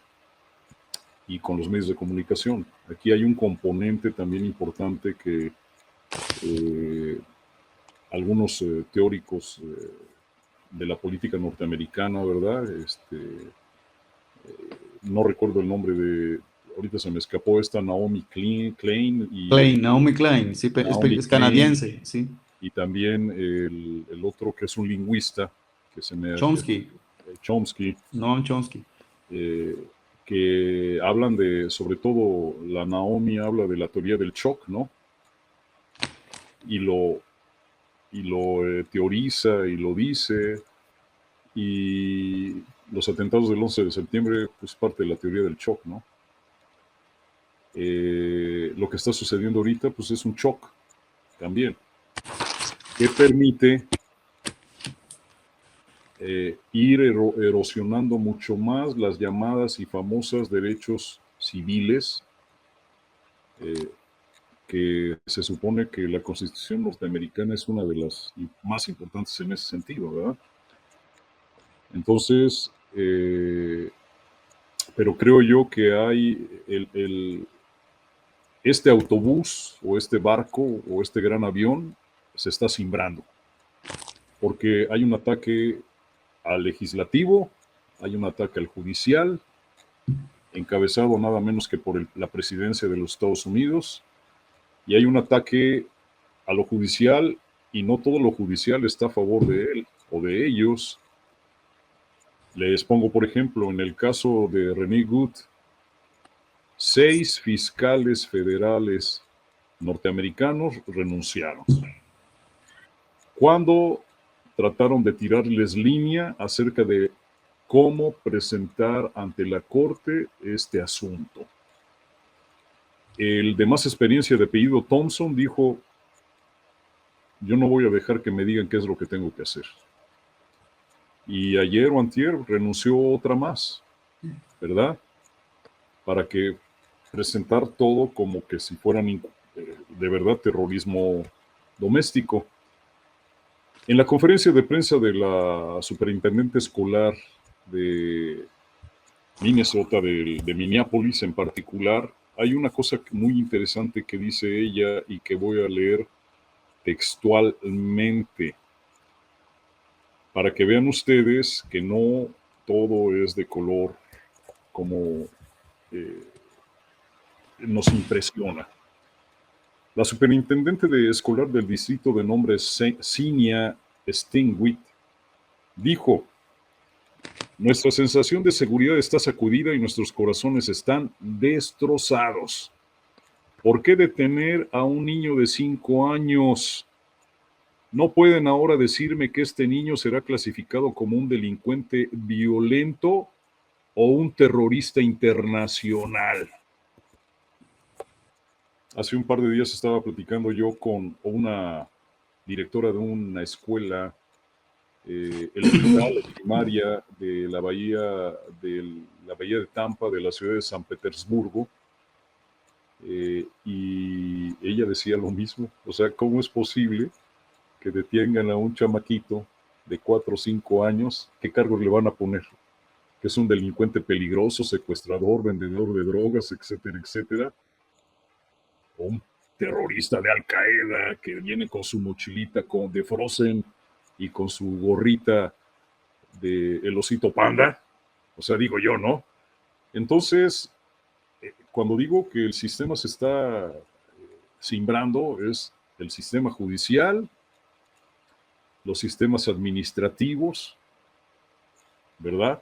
y con los medios de comunicación. Aquí hay un componente también importante que algunos teóricos de la política norteamericana, ¿verdad? No recuerdo el nombre de, ahorita se me escapó esta Naomi Klein y Naomi Klein, sí, Naomi es Klein canadiense, sí. y también el otro que es un lingüista que se me Chomsky, Chomsky, Noam Chomsky. que hablan de, sobre todo la Naomi habla de la teoría del shock, ¿no? Y lo teoriza y lo dice, y los atentados del 11 de septiembre, pues parte de la teoría del shock, ¿no? Lo que está sucediendo ahorita, pues es un shock también, que permite ir erosionando mucho más las llamadas y famosas derechos civiles que se supone que la Constitución norteamericana es una de las más importantes en ese sentido, ¿verdad? Entonces, pero creo yo que hay este autobús o este barco o este gran avión se está cimbrando, porque hay un ataque al legislativo, hay un ataque al judicial, encabezado nada menos que por la presidencia de los Estados Unidos, y hay un ataque a lo judicial y no todo lo judicial está a favor de él o de ellos. Les pongo, por ejemplo, en el caso de René Good, 6 fiscales federales norteamericanos renunciaron cuando trataron de tirarles línea acerca de cómo presentar ante la corte este asunto. El de más experiencia de apellido Thompson dijo, yo no voy a dejar que me digan qué es lo que tengo que hacer. Y ayer o antier renunció otra más, ¿verdad? Para que presentar todo como que si fueran de verdad terrorismo doméstico. En la conferencia de prensa de la superintendente escolar de Minnesota, de Minneapolis en particular, hay una cosa muy interesante que dice ella y que voy a leer textualmente para que vean ustedes que no todo es de color como nos impresiona. La superintendente escolar del distrito de nombre Cinia Stingwick dijo, nuestra sensación de seguridad está sacudida y nuestros corazones están destrozados. ¿Por qué detener a un niño de 5 años? No pueden ahora decirme que este niño será clasificado como un delincuente violento o un terrorista internacional. Hace un par de días estaba platicando yo con una directora de una escuela elemental o primaria de la bahía de Tampa, de la ciudad de San Petersburgo, y ella decía lo mismo. O sea, ¿cómo es posible que detengan a un chamaquito de 4 o 5 años? ¿Qué cargos le van a poner? Que es un delincuente peligroso, secuestrador, vendedor de drogas, etcétera, etcétera. O un terrorista de Al Qaeda que viene con su mochilita de Frozen y con su gorrita de el osito panda. O sea, digo yo, ¿no? Entonces, cuando digo que el sistema se está cimbrando, es el sistema judicial, los sistemas administrativos, ¿verdad?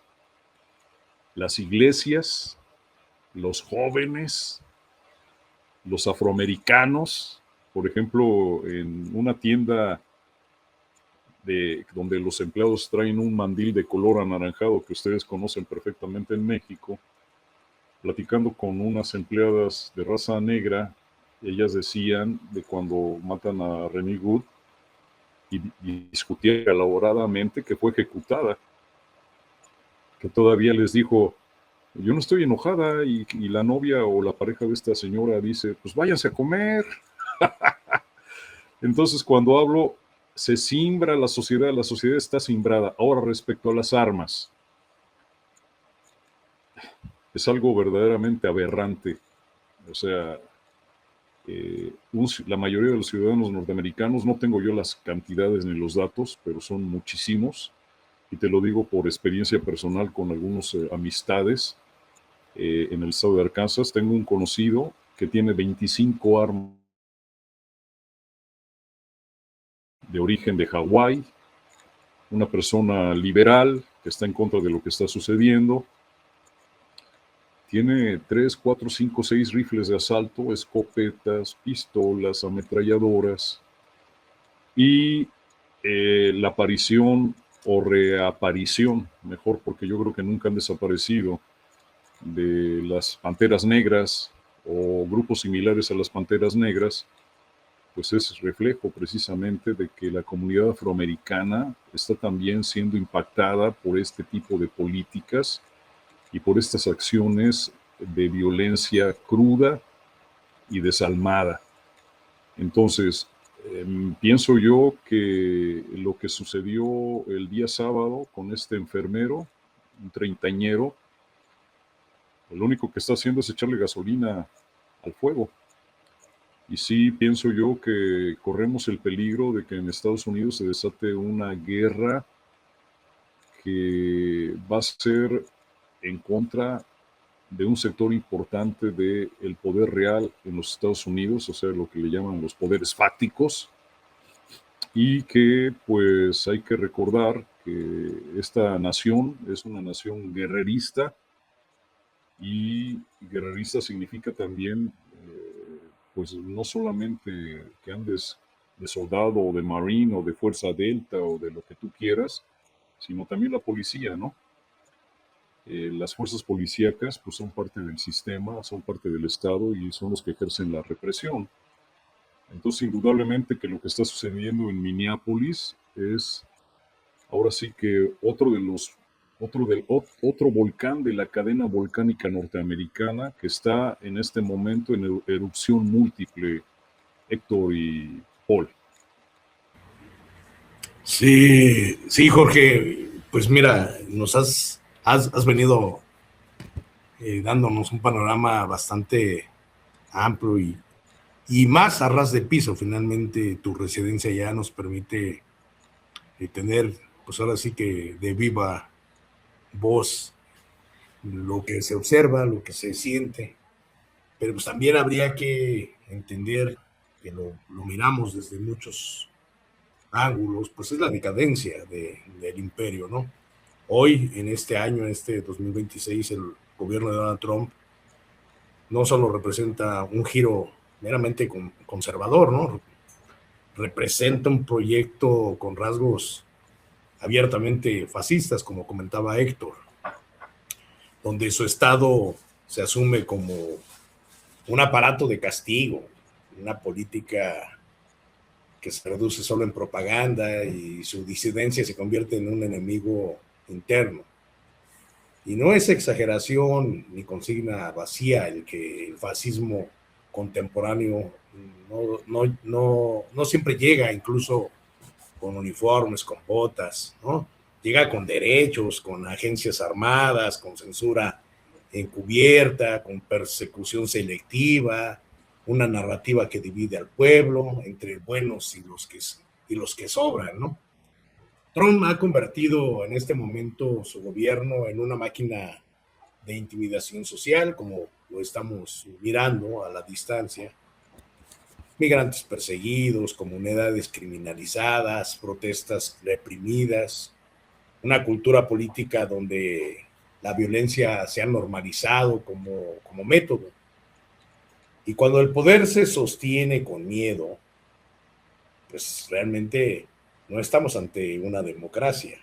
Las iglesias, los jóvenes, los afroamericanos. Por ejemplo, en una tienda donde los empleados traen un mandil de color anaranjado que ustedes conocen perfectamente en México, platicando con unas empleadas de raza negra, ellas decían de cuando matan a Renee Good y discutían elaboradamente que fue ejecutada, que todavía les dijo, yo no estoy enojada, y la novia o la pareja de esta señora dice, pues váyanse a comer. Entonces, cuando hablo, se cimbra la sociedad está cimbrada. Ahora, respecto a las armas, es algo verdaderamente aberrante. O sea, la mayoría de los ciudadanos norteamericanos, no tengo yo las cantidades ni los datos, pero son muchísimos, y te lo digo por experiencia personal con algunas amistades en el estado de Arkansas. Tengo un conocido que tiene 25 armas de origen de Hawái, una persona liberal que está en contra de lo que está sucediendo. Tiene 3, 4, 5, 6 rifles de asalto, escopetas, pistolas, ametralladoras, y la aparición o reaparición, mejor, porque yo creo que nunca han desaparecido, de las Panteras Negras o grupos similares a las Panteras Negras, pues es reflejo precisamente de que la comunidad afroamericana está también siendo impactada por este tipo de políticas y por estas acciones de violencia cruda y desalmada. Entonces, pienso yo que lo que sucedió el día sábado con este enfermero, un treintañero, lo único que está haciendo es echarle gasolina al fuego. Y sí pienso yo que corremos el peligro de que en Estados Unidos se desate una guerra que va a ser en contra de un sector importante del poder real en los Estados Unidos, o sea, lo que le llaman los poderes fácticos, y que pues hay que recordar que esta nación es una nación guerrerista, y guerrerista significa también pues no solamente que andes de soldado o de marine o de fuerza delta o de lo que tú quieras, sino también la policía, ¿no? Las fuerzas policíacas pues son parte del sistema, son parte del Estado y son los que ejercen la represión. Entonces, indudablemente que lo que está sucediendo en Minneapolis es ahora sí que otro volcán de la cadena volcánica norteamericana que está en este momento en erupción múltiple, Héctor y Paul. Sí, sí, Jorge, pues mira, nos has venido dándonos un panorama bastante amplio y más a ras de piso. Finalmente tu residencia ya nos permite tener, pues ahora sí que de viva voz lo que se observa, lo que se siente, pero pues también habría que entender que lo miramos desde muchos ángulos, pues es la decadencia del imperio, ¿no? Hoy, en este año, en este 2026, el gobierno de Donald Trump no solo representa un giro meramente conservador, ¿no? Representa un proyecto con rasgos abiertamente fascistas, como comentaba Héctor, donde su Estado se asume como un aparato de castigo, una política que se reduce solo en propaganda y su disidencia se convierte en un enemigo interno. Y no es exageración ni consigna vacía el que el fascismo contemporáneo no siempre llega incluso con uniformes, con botas, ¿no? Llega con derechos, con agencias armadas, con censura encubierta, con persecución selectiva, una narrativa que divide al pueblo entre buenos y los que sobran, ¿no? Trump ha convertido en este momento su gobierno en una máquina de intimidación social, como lo estamos mirando a la distancia. Migrantes perseguidos, comunidades criminalizadas, protestas reprimidas, una cultura política donde la violencia se ha normalizado como método. Y cuando el poder se sostiene con miedo, pues realmente no estamos ante una democracia.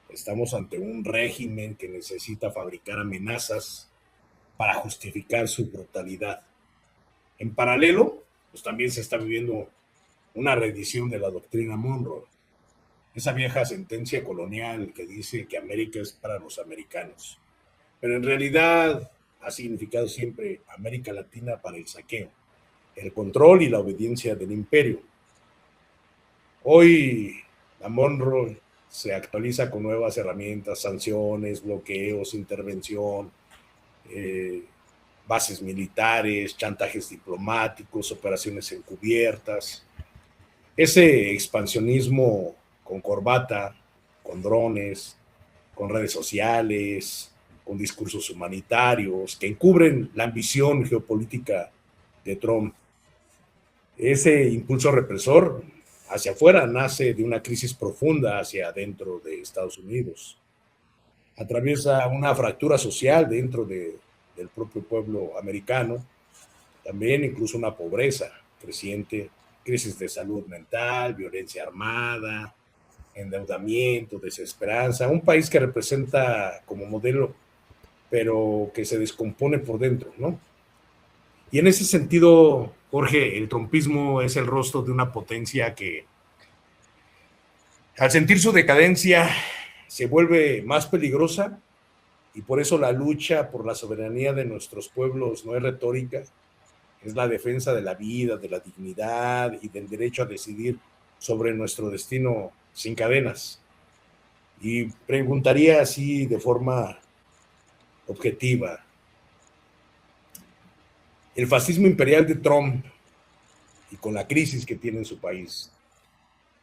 Estamos ante un régimen que necesita fabricar amenazas para justificar su brutalidad. En paralelo, pues también se está viviendo una reedición de la doctrina Monroe, esa vieja sentencia colonial que dice que América es para los americanos, pero en realidad ha significado siempre América Latina para el saqueo, el control y la obediencia del imperio. Hoy la Monroe se actualiza con nuevas herramientas, sanciones, bloqueos, intervención, eh, bases militares, chantajes diplomáticos, operaciones encubiertas. Ese expansionismo con corbata, con drones, con redes sociales, con discursos humanitarios que encubren la ambición geopolítica de Trump. Ese impulso represor hacia afuera nace de una crisis profunda hacia adentro de Estados Unidos. Atraviesa una fractura social del propio pueblo americano, también incluso una pobreza creciente, crisis de salud mental, violencia armada, endeudamiento, desesperanza, un país que representa como modelo, pero que se descompone por dentro, ¿no? Y en ese sentido, Jorge, el trumpismo es el rostro de una potencia que, al sentir su decadencia, se vuelve más peligrosa, y por eso la lucha por la soberanía de nuestros pueblos no es retórica, es la defensa de la vida, de la dignidad y del derecho a decidir sobre nuestro destino sin cadenas. Y preguntaría así de forma objetiva, el fascismo imperial de Trump y con la crisis que tiene en su país,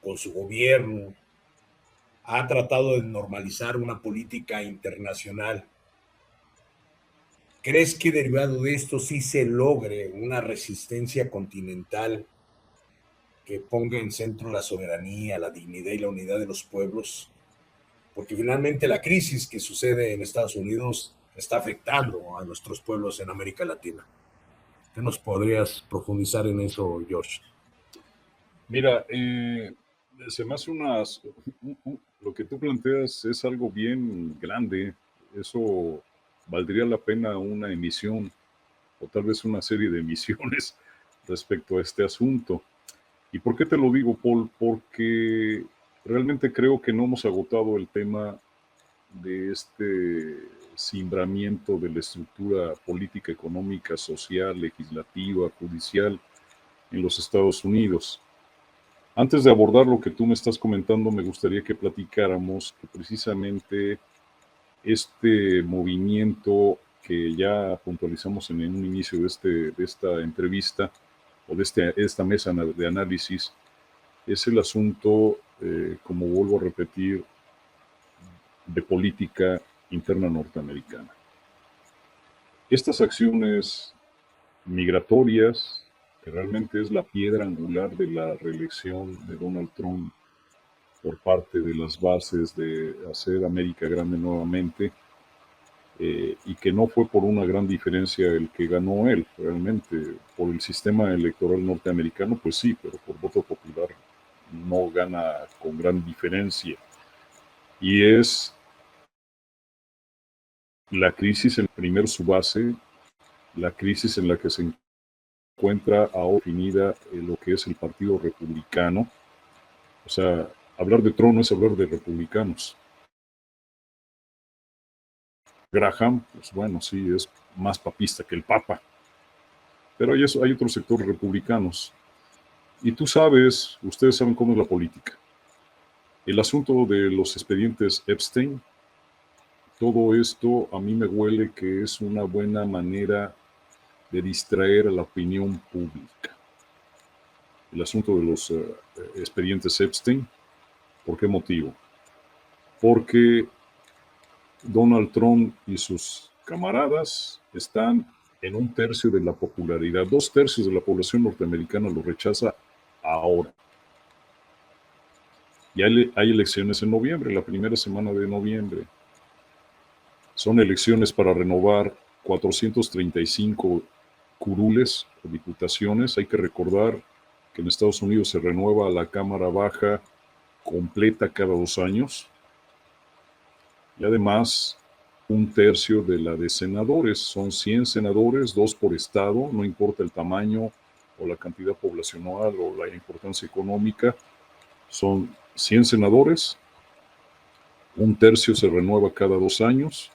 con su gobierno, ha tratado de normalizar una política internacional. ¿Crees que derivado de esto sí se logre una resistencia continental que ponga en centro la soberanía, la dignidad y la unidad de los pueblos? Porque finalmente la crisis que sucede en Estados Unidos está afectando a nuestros pueblos en América Latina. ¿Qué nos podrías profundizar en eso, George? Mira, se me hace lo que tú planteas es algo bien grande. Eso valdría la pena una emisión o tal vez una serie de emisiones respecto a este asunto. ¿Y por qué te lo digo, Paul? Porque realmente creo que no hemos agotado el tema de este cimbramiento de la estructura política, económica, social, legislativa, judicial en los Estados Unidos. Antes de abordar lo que tú me estás comentando, me gustaría que platicáramos que precisamente este movimiento que ya puntualizamos en un inicio de esta entrevista o de esta mesa de análisis es el asunto, como vuelvo a repetir, de política interna norteamericana. Estas acciones migratorias, que realmente es la piedra angular de la reelección de Donald Trump por parte de las bases de hacer América grande nuevamente, y que no fue por una gran diferencia el que ganó él, realmente por el sistema electoral norteamericano, pues sí, pero por voto popular no gana con gran diferencia. Y es la crisis, el primer su base, la crisis en la que se encuentra ahora definida lo que es el Partido Republicano. O sea, hablar de Trump no es hablar de republicanos. Graham, pues bueno, sí, es más papista que el Papa. Pero hay otros sectores republicanos. Y tú sabes, ustedes saben cómo es la política. El asunto de los expedientes Epstein, todo esto a mí me huele que es una buena manera de distraer a la opinión pública. El asunto de los expedientes Epstein, ¿por qué motivo? Porque Donald Trump y sus camaradas están en 1/3 de la popularidad. 2/3 de la población norteamericana lo rechaza ahora. Y hay elecciones en noviembre, la primera semana de noviembre. Son elecciones para renovar 435 curules o diputaciones. Hay que recordar que en Estados Unidos se renueva la Cámara Baja completa cada 2 años. Y además, 1/3 de la de senadores. Son 100 senadores, 2 por estado, no importa el tamaño o la cantidad poblacional o la importancia económica. Son 100 senadores, 1/3 se renueva cada 2 años,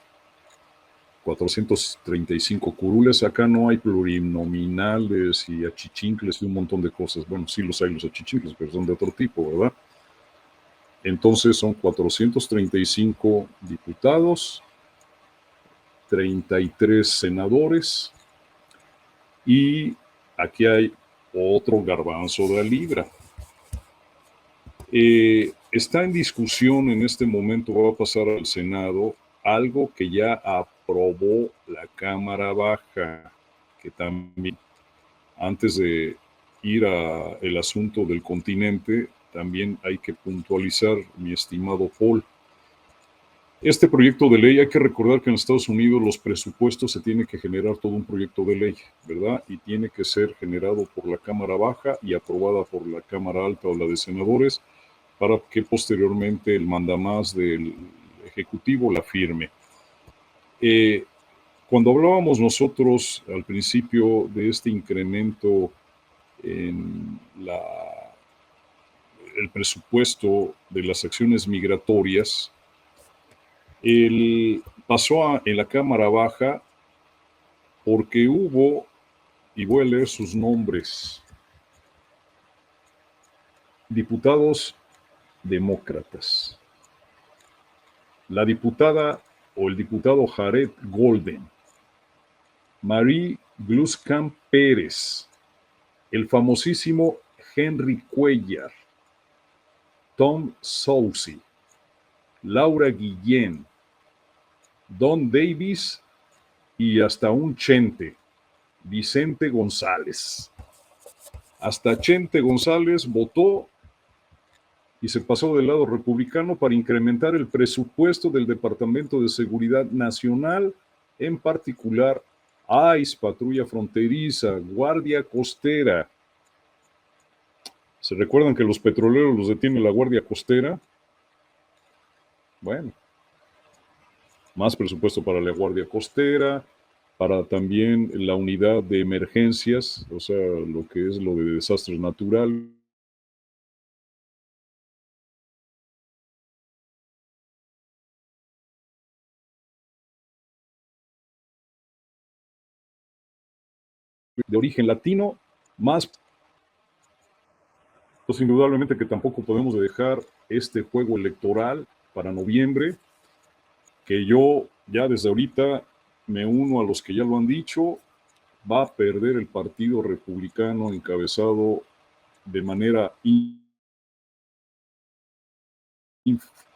435 curules. Acá no hay plurinominales y achichincles y un montón de cosas. Bueno, sí los hay los achichincles, pero son de otro tipo, ¿verdad? Entonces son 435 diputados, 33 senadores, y aquí hay otro garbanzo de libra. Está en discusión en este momento, va a pasar al Senado, algo que ya aprobó la Cámara Baja, que también, antes de ir al asunto del continente, también hay que puntualizar, mi estimado Paul. Este proyecto de ley, hay que recordar que en Estados Unidos los presupuestos se tiene que generar todo un proyecto de ley, ¿verdad? Y tiene que ser generado por la Cámara Baja y aprobada por la Cámara Alta o la de Senadores, para que posteriormente el mandamás del Ejecutivo la firme. Cuando hablábamos nosotros al principio de este incremento en el presupuesto de las acciones migratorias, pasó en la Cámara Baja porque hubo, y voy a leer sus nombres, diputados demócratas. La diputada o el diputado Jared Golden, Marie Gluskamp Pérez, el famosísimo Henry Cuellar, Tom Soucy, Laura Guillén, Don Davis y hasta un Chente, Vicente González. Hasta Chente González votó y se pasó del lado republicano para incrementar el presupuesto del Departamento de Seguridad Nacional, en particular ICE, Patrulla Fronteriza, Guardia Costera. ¿Se recuerdan que los petroleros los detiene la Guardia Costera? Bueno, más presupuesto para la Guardia Costera, para también la unidad de emergencias, o sea, lo que es lo de desastres naturales. De origen latino, más. Pues indudablemente que tampoco podemos dejar este juego electoral para noviembre, que yo ya desde ahorita me uno a los que ya lo han dicho, va a perder el Partido Republicano encabezado de manera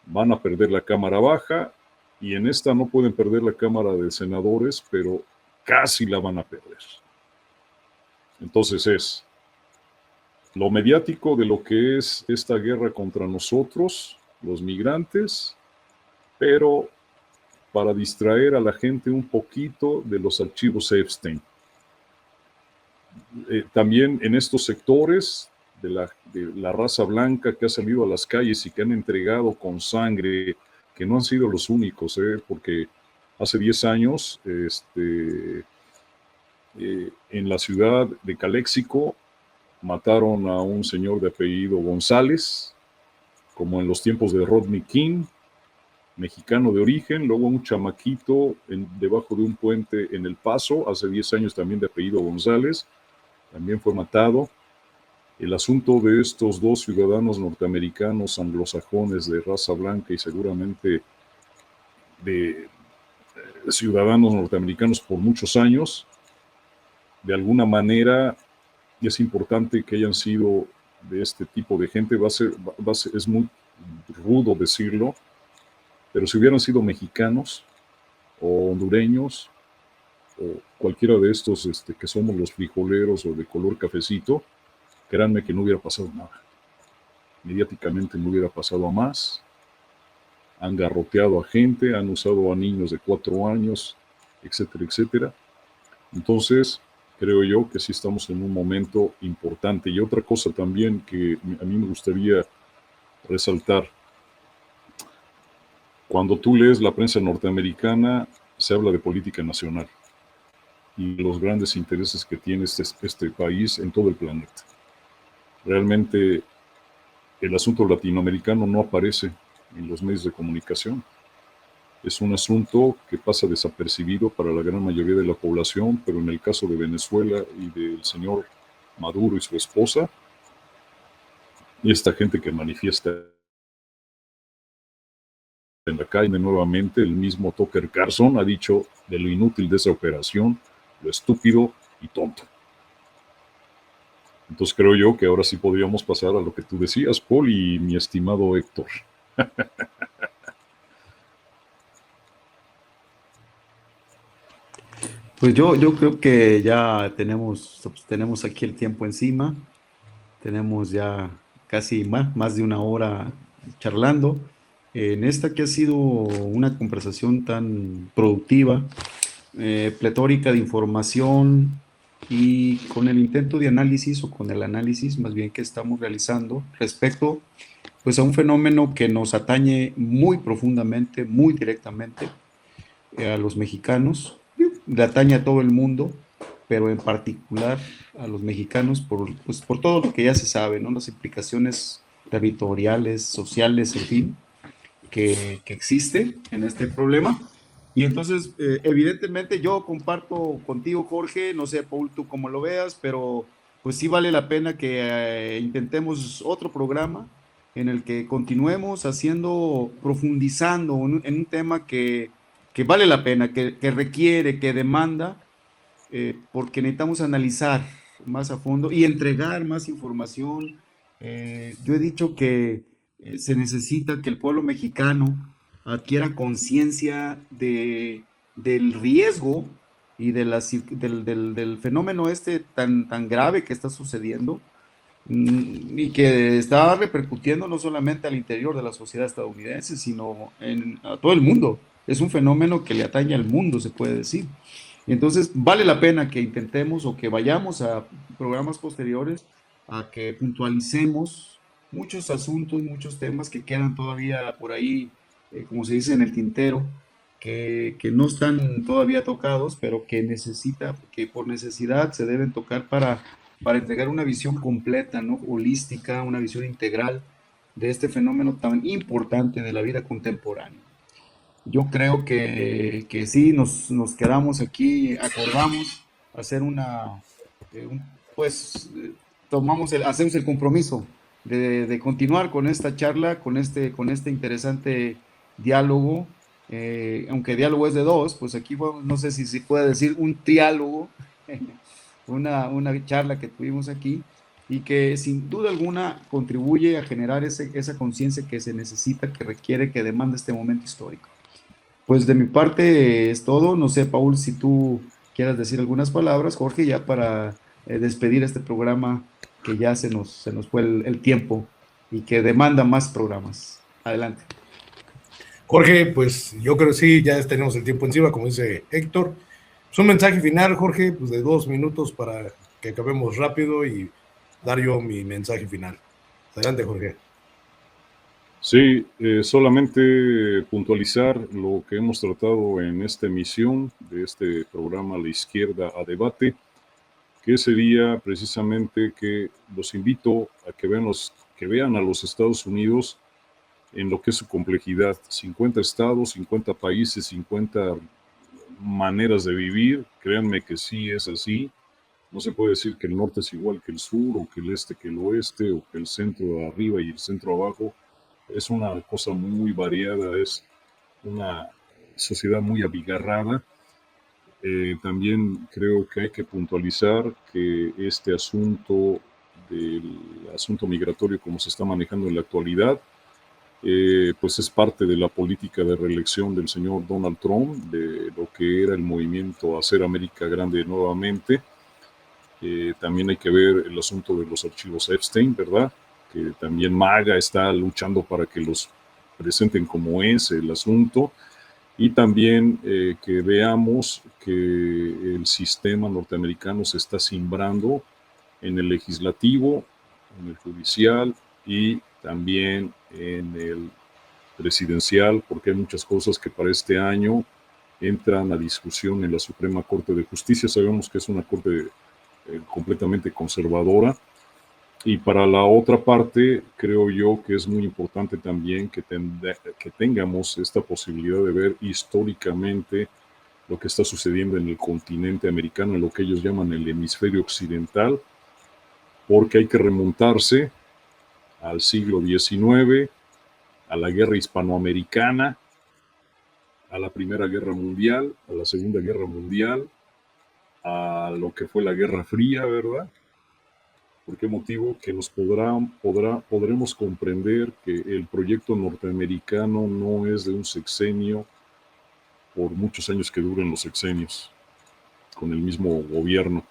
van a perder la Cámara Baja, y en esta no pueden perder la Cámara de Senadores, pero casi la van a perder. Entonces es lo mediático de lo que es esta guerra contra nosotros, los migrantes, pero para distraer a la gente un poquito de los archivos Epstein. También en estos sectores de la raza blanca que ha salido a las calles y que han entregado con sangre, que no han sido los únicos, porque hace 10 años en la ciudad de Caléxico mataron a un señor de apellido González, como en los tiempos de Rodney King, mexicano de origen, luego un chamaquito debajo de un puente en El Paso, hace 10 años también de apellido González, también fue matado. El asunto de estos dos ciudadanos norteamericanos anglosajones de raza blanca y seguramente de ciudadanos norteamericanos por muchos años, de alguna manera es importante que hayan sido de este tipo de gente. Es muy rudo decirlo, pero si hubieran sido mexicanos o hondureños o cualquiera de estos que somos los frijoleros o de color cafecito, créanme que no hubiera pasado nada. Mediáticamente no hubiera pasado a más. Han garroteado a gente, han usado a niños de 4 años, etcétera, etcétera. Entonces, creo yo que sí estamos en un momento importante. Y otra cosa también que a mí me gustaría resaltar. Cuando tú lees la prensa norteamericana, se habla de política nacional y los grandes intereses que tiene este país en todo el planeta. Realmente el asunto latinoamericano no aparece en los medios de comunicación. Es un asunto que pasa desapercibido para la gran mayoría de la población, pero en el caso de Venezuela y del señor Maduro y su esposa, y esta gente que manifiesta en la calle nuevamente, el mismo Tucker Carlson ha dicho de lo inútil de esa operación, lo estúpido y tonto. Entonces creo yo que ahora sí podríamos pasar a lo que tú decías, Paul, y mi estimado Héctor. Pues yo creo que ya tenemos aquí el tiempo encima, tenemos ya casi más de una hora charlando. En esta que ha sido una conversación tan productiva, pletórica de información y con el intento de análisis o con el análisis más bien que estamos realizando respecto pues a un fenómeno que nos atañe muy profundamente, muy directamente a los mexicanos, le atañe a todo el mundo, pero en particular a los mexicanos pues por todo lo que ya se sabe, ¿no? Las implicaciones territoriales, sociales, en fin, que existe en este problema. Y entonces, evidentemente yo comparto contigo, Jorge, no sé, Paul, tú cómo lo veas, pero pues sí vale la pena que intentemos otro programa en el que continuemos haciendo, profundizando en un tema que vale la pena, que requiere, que demanda, porque necesitamos analizar más a fondo y entregar más información. Yo he dicho que se necesita que el pueblo mexicano adquiera conciencia del riesgo y del fenómeno este tan grave que está sucediendo, y que está repercutiendo no solamente al interior de la sociedad estadounidense, sino a todo el mundo. Es un fenómeno que le atañe al mundo, se puede decir. Entonces, vale la pena que intentemos o que vayamos a programas posteriores a que puntualicemos muchos asuntos, muchos temas que quedan todavía por ahí, como se dice, en el tintero, que no están todavía tocados, pero que por necesidad se deben tocar para entregar una visión completa, ¿no? Holística, una visión integral de este fenómeno tan importante de la vida contemporánea. Yo creo que sí, nos quedamos aquí, acordamos hacer pues hacemos el compromiso de continuar con esta charla, con este interesante diálogo, aunque diálogo es de dos, pues aquí no sé si se puede decir un triálogo, una charla que tuvimos aquí y que sin duda alguna contribuye a generar esa conciencia que se necesita, que requiere, que demanda este momento histórico. Pues de mi parte es todo. No sé, Paul, si tú quieras decir algunas palabras, Jorge, ya para despedir este programa que ya se nos fue el tiempo y que demanda más programas. Adelante. Jorge, pues yo creo que sí, ya tenemos el tiempo encima, como dice Héctor. Es un mensaje final, Jorge, pues de 2 minutos para que acabemos rápido y dar yo mi mensaje final. Adelante, Jorge. Sí, solamente puntualizar lo que hemos tratado en esta emisión de este programa La Izquierda a Debate. que sería precisamente que los invito a que vean a los Estados Unidos en lo que es su complejidad. 50 estados, 50 países, 50 maneras de vivir. Créanme que sí es así. No se puede decir que el norte es igual que el sur, o que el este que el oeste, o que el centro arriba y el centro abajo. Es una cosa muy variada, es una sociedad muy abigarrada. También creo que hay que puntualizar que este asunto del asunto migratorio como se está manejando en la actualidad, pues es parte de la política de reelección del señor Donald Trump, de lo que era el movimiento Hacer América Grande nuevamente. También hay que ver el asunto de los archivos Epstein, ¿verdad? Que también MAGA está luchando para que los presenten como es el asunto. Y también que veamos que el sistema norteamericano se está simbrando en el legislativo, en el judicial y también en el presidencial, porque hay muchas cosas que para este año entran a discusión en la Suprema Corte de Justicia. Sabemos que es una corte completamente conservadora. Y para la otra parte, creo yo que es muy importante también que tengamos esta posibilidad de ver históricamente lo que está sucediendo en el continente americano, en lo que ellos llaman el hemisferio occidental, porque hay que remontarse al siglo XIX, a la guerra hispanoamericana, a la Primera Guerra Mundial, a la Segunda Guerra Mundial, a lo que fue la Guerra Fría, ¿verdad? ¿Por qué motivo? Que nos podremos comprender que el proyecto norteamericano no es de un sexenio por muchos años que duren los sexenios con el mismo gobierno.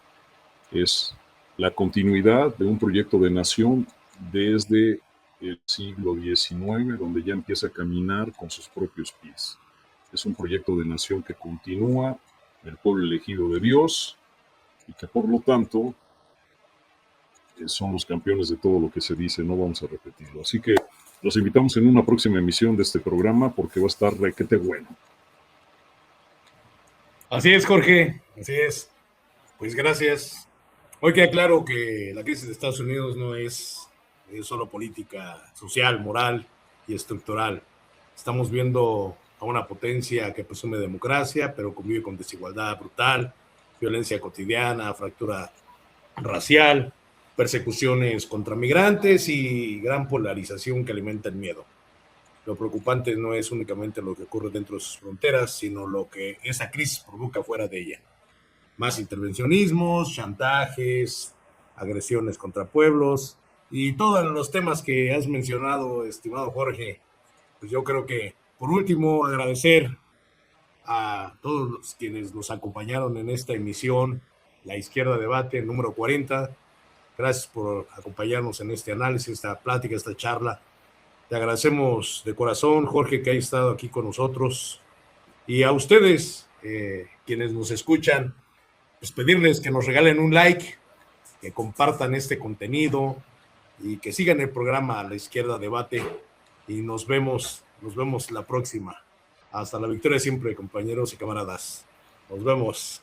Es la continuidad de un proyecto de nación desde el siglo XIX, donde ya empieza a caminar con sus propios pies. Es un proyecto de nación que continúa, el pueblo elegido de Dios, y que por lo tanto son los campeones de todo lo que se dice, no vamos a repetirlo. Así que los invitamos en una próxima emisión de este programa porque va a estar requete bueno. Así es, Jorge, así es. Pues gracias. Hoy queda claro que la crisis de Estados Unidos no es solo política social, moral y estructural. Estamos viendo a una potencia que presume democracia, pero convive con desigualdad brutal, violencia cotidiana, fractura racial, persecuciones contra migrantes y gran polarización que alimenta el miedo. Lo preocupante no es únicamente lo que ocurre dentro de sus fronteras, sino lo que esa crisis provoca fuera de ella. Más intervencionismos, chantajes, agresiones contra pueblos y todos los temas que has mencionado, estimado Jorge. Pues yo creo que, por último, agradecer a todos los quienes nos acompañaron en esta emisión, La Izquierda Debate, número 40. Gracias por acompañarnos en este análisis, esta plática, esta charla. Te agradecemos de corazón, Jorge, que haya estado aquí con nosotros. Y a ustedes, quienes nos escuchan, pues pedirles que nos regalen un like, que compartan este contenido y que sigan el programa La Izquierda Debate. Y nos vemos la próxima. Hasta la victoria siempre, compañeros y camaradas. Nos vemos.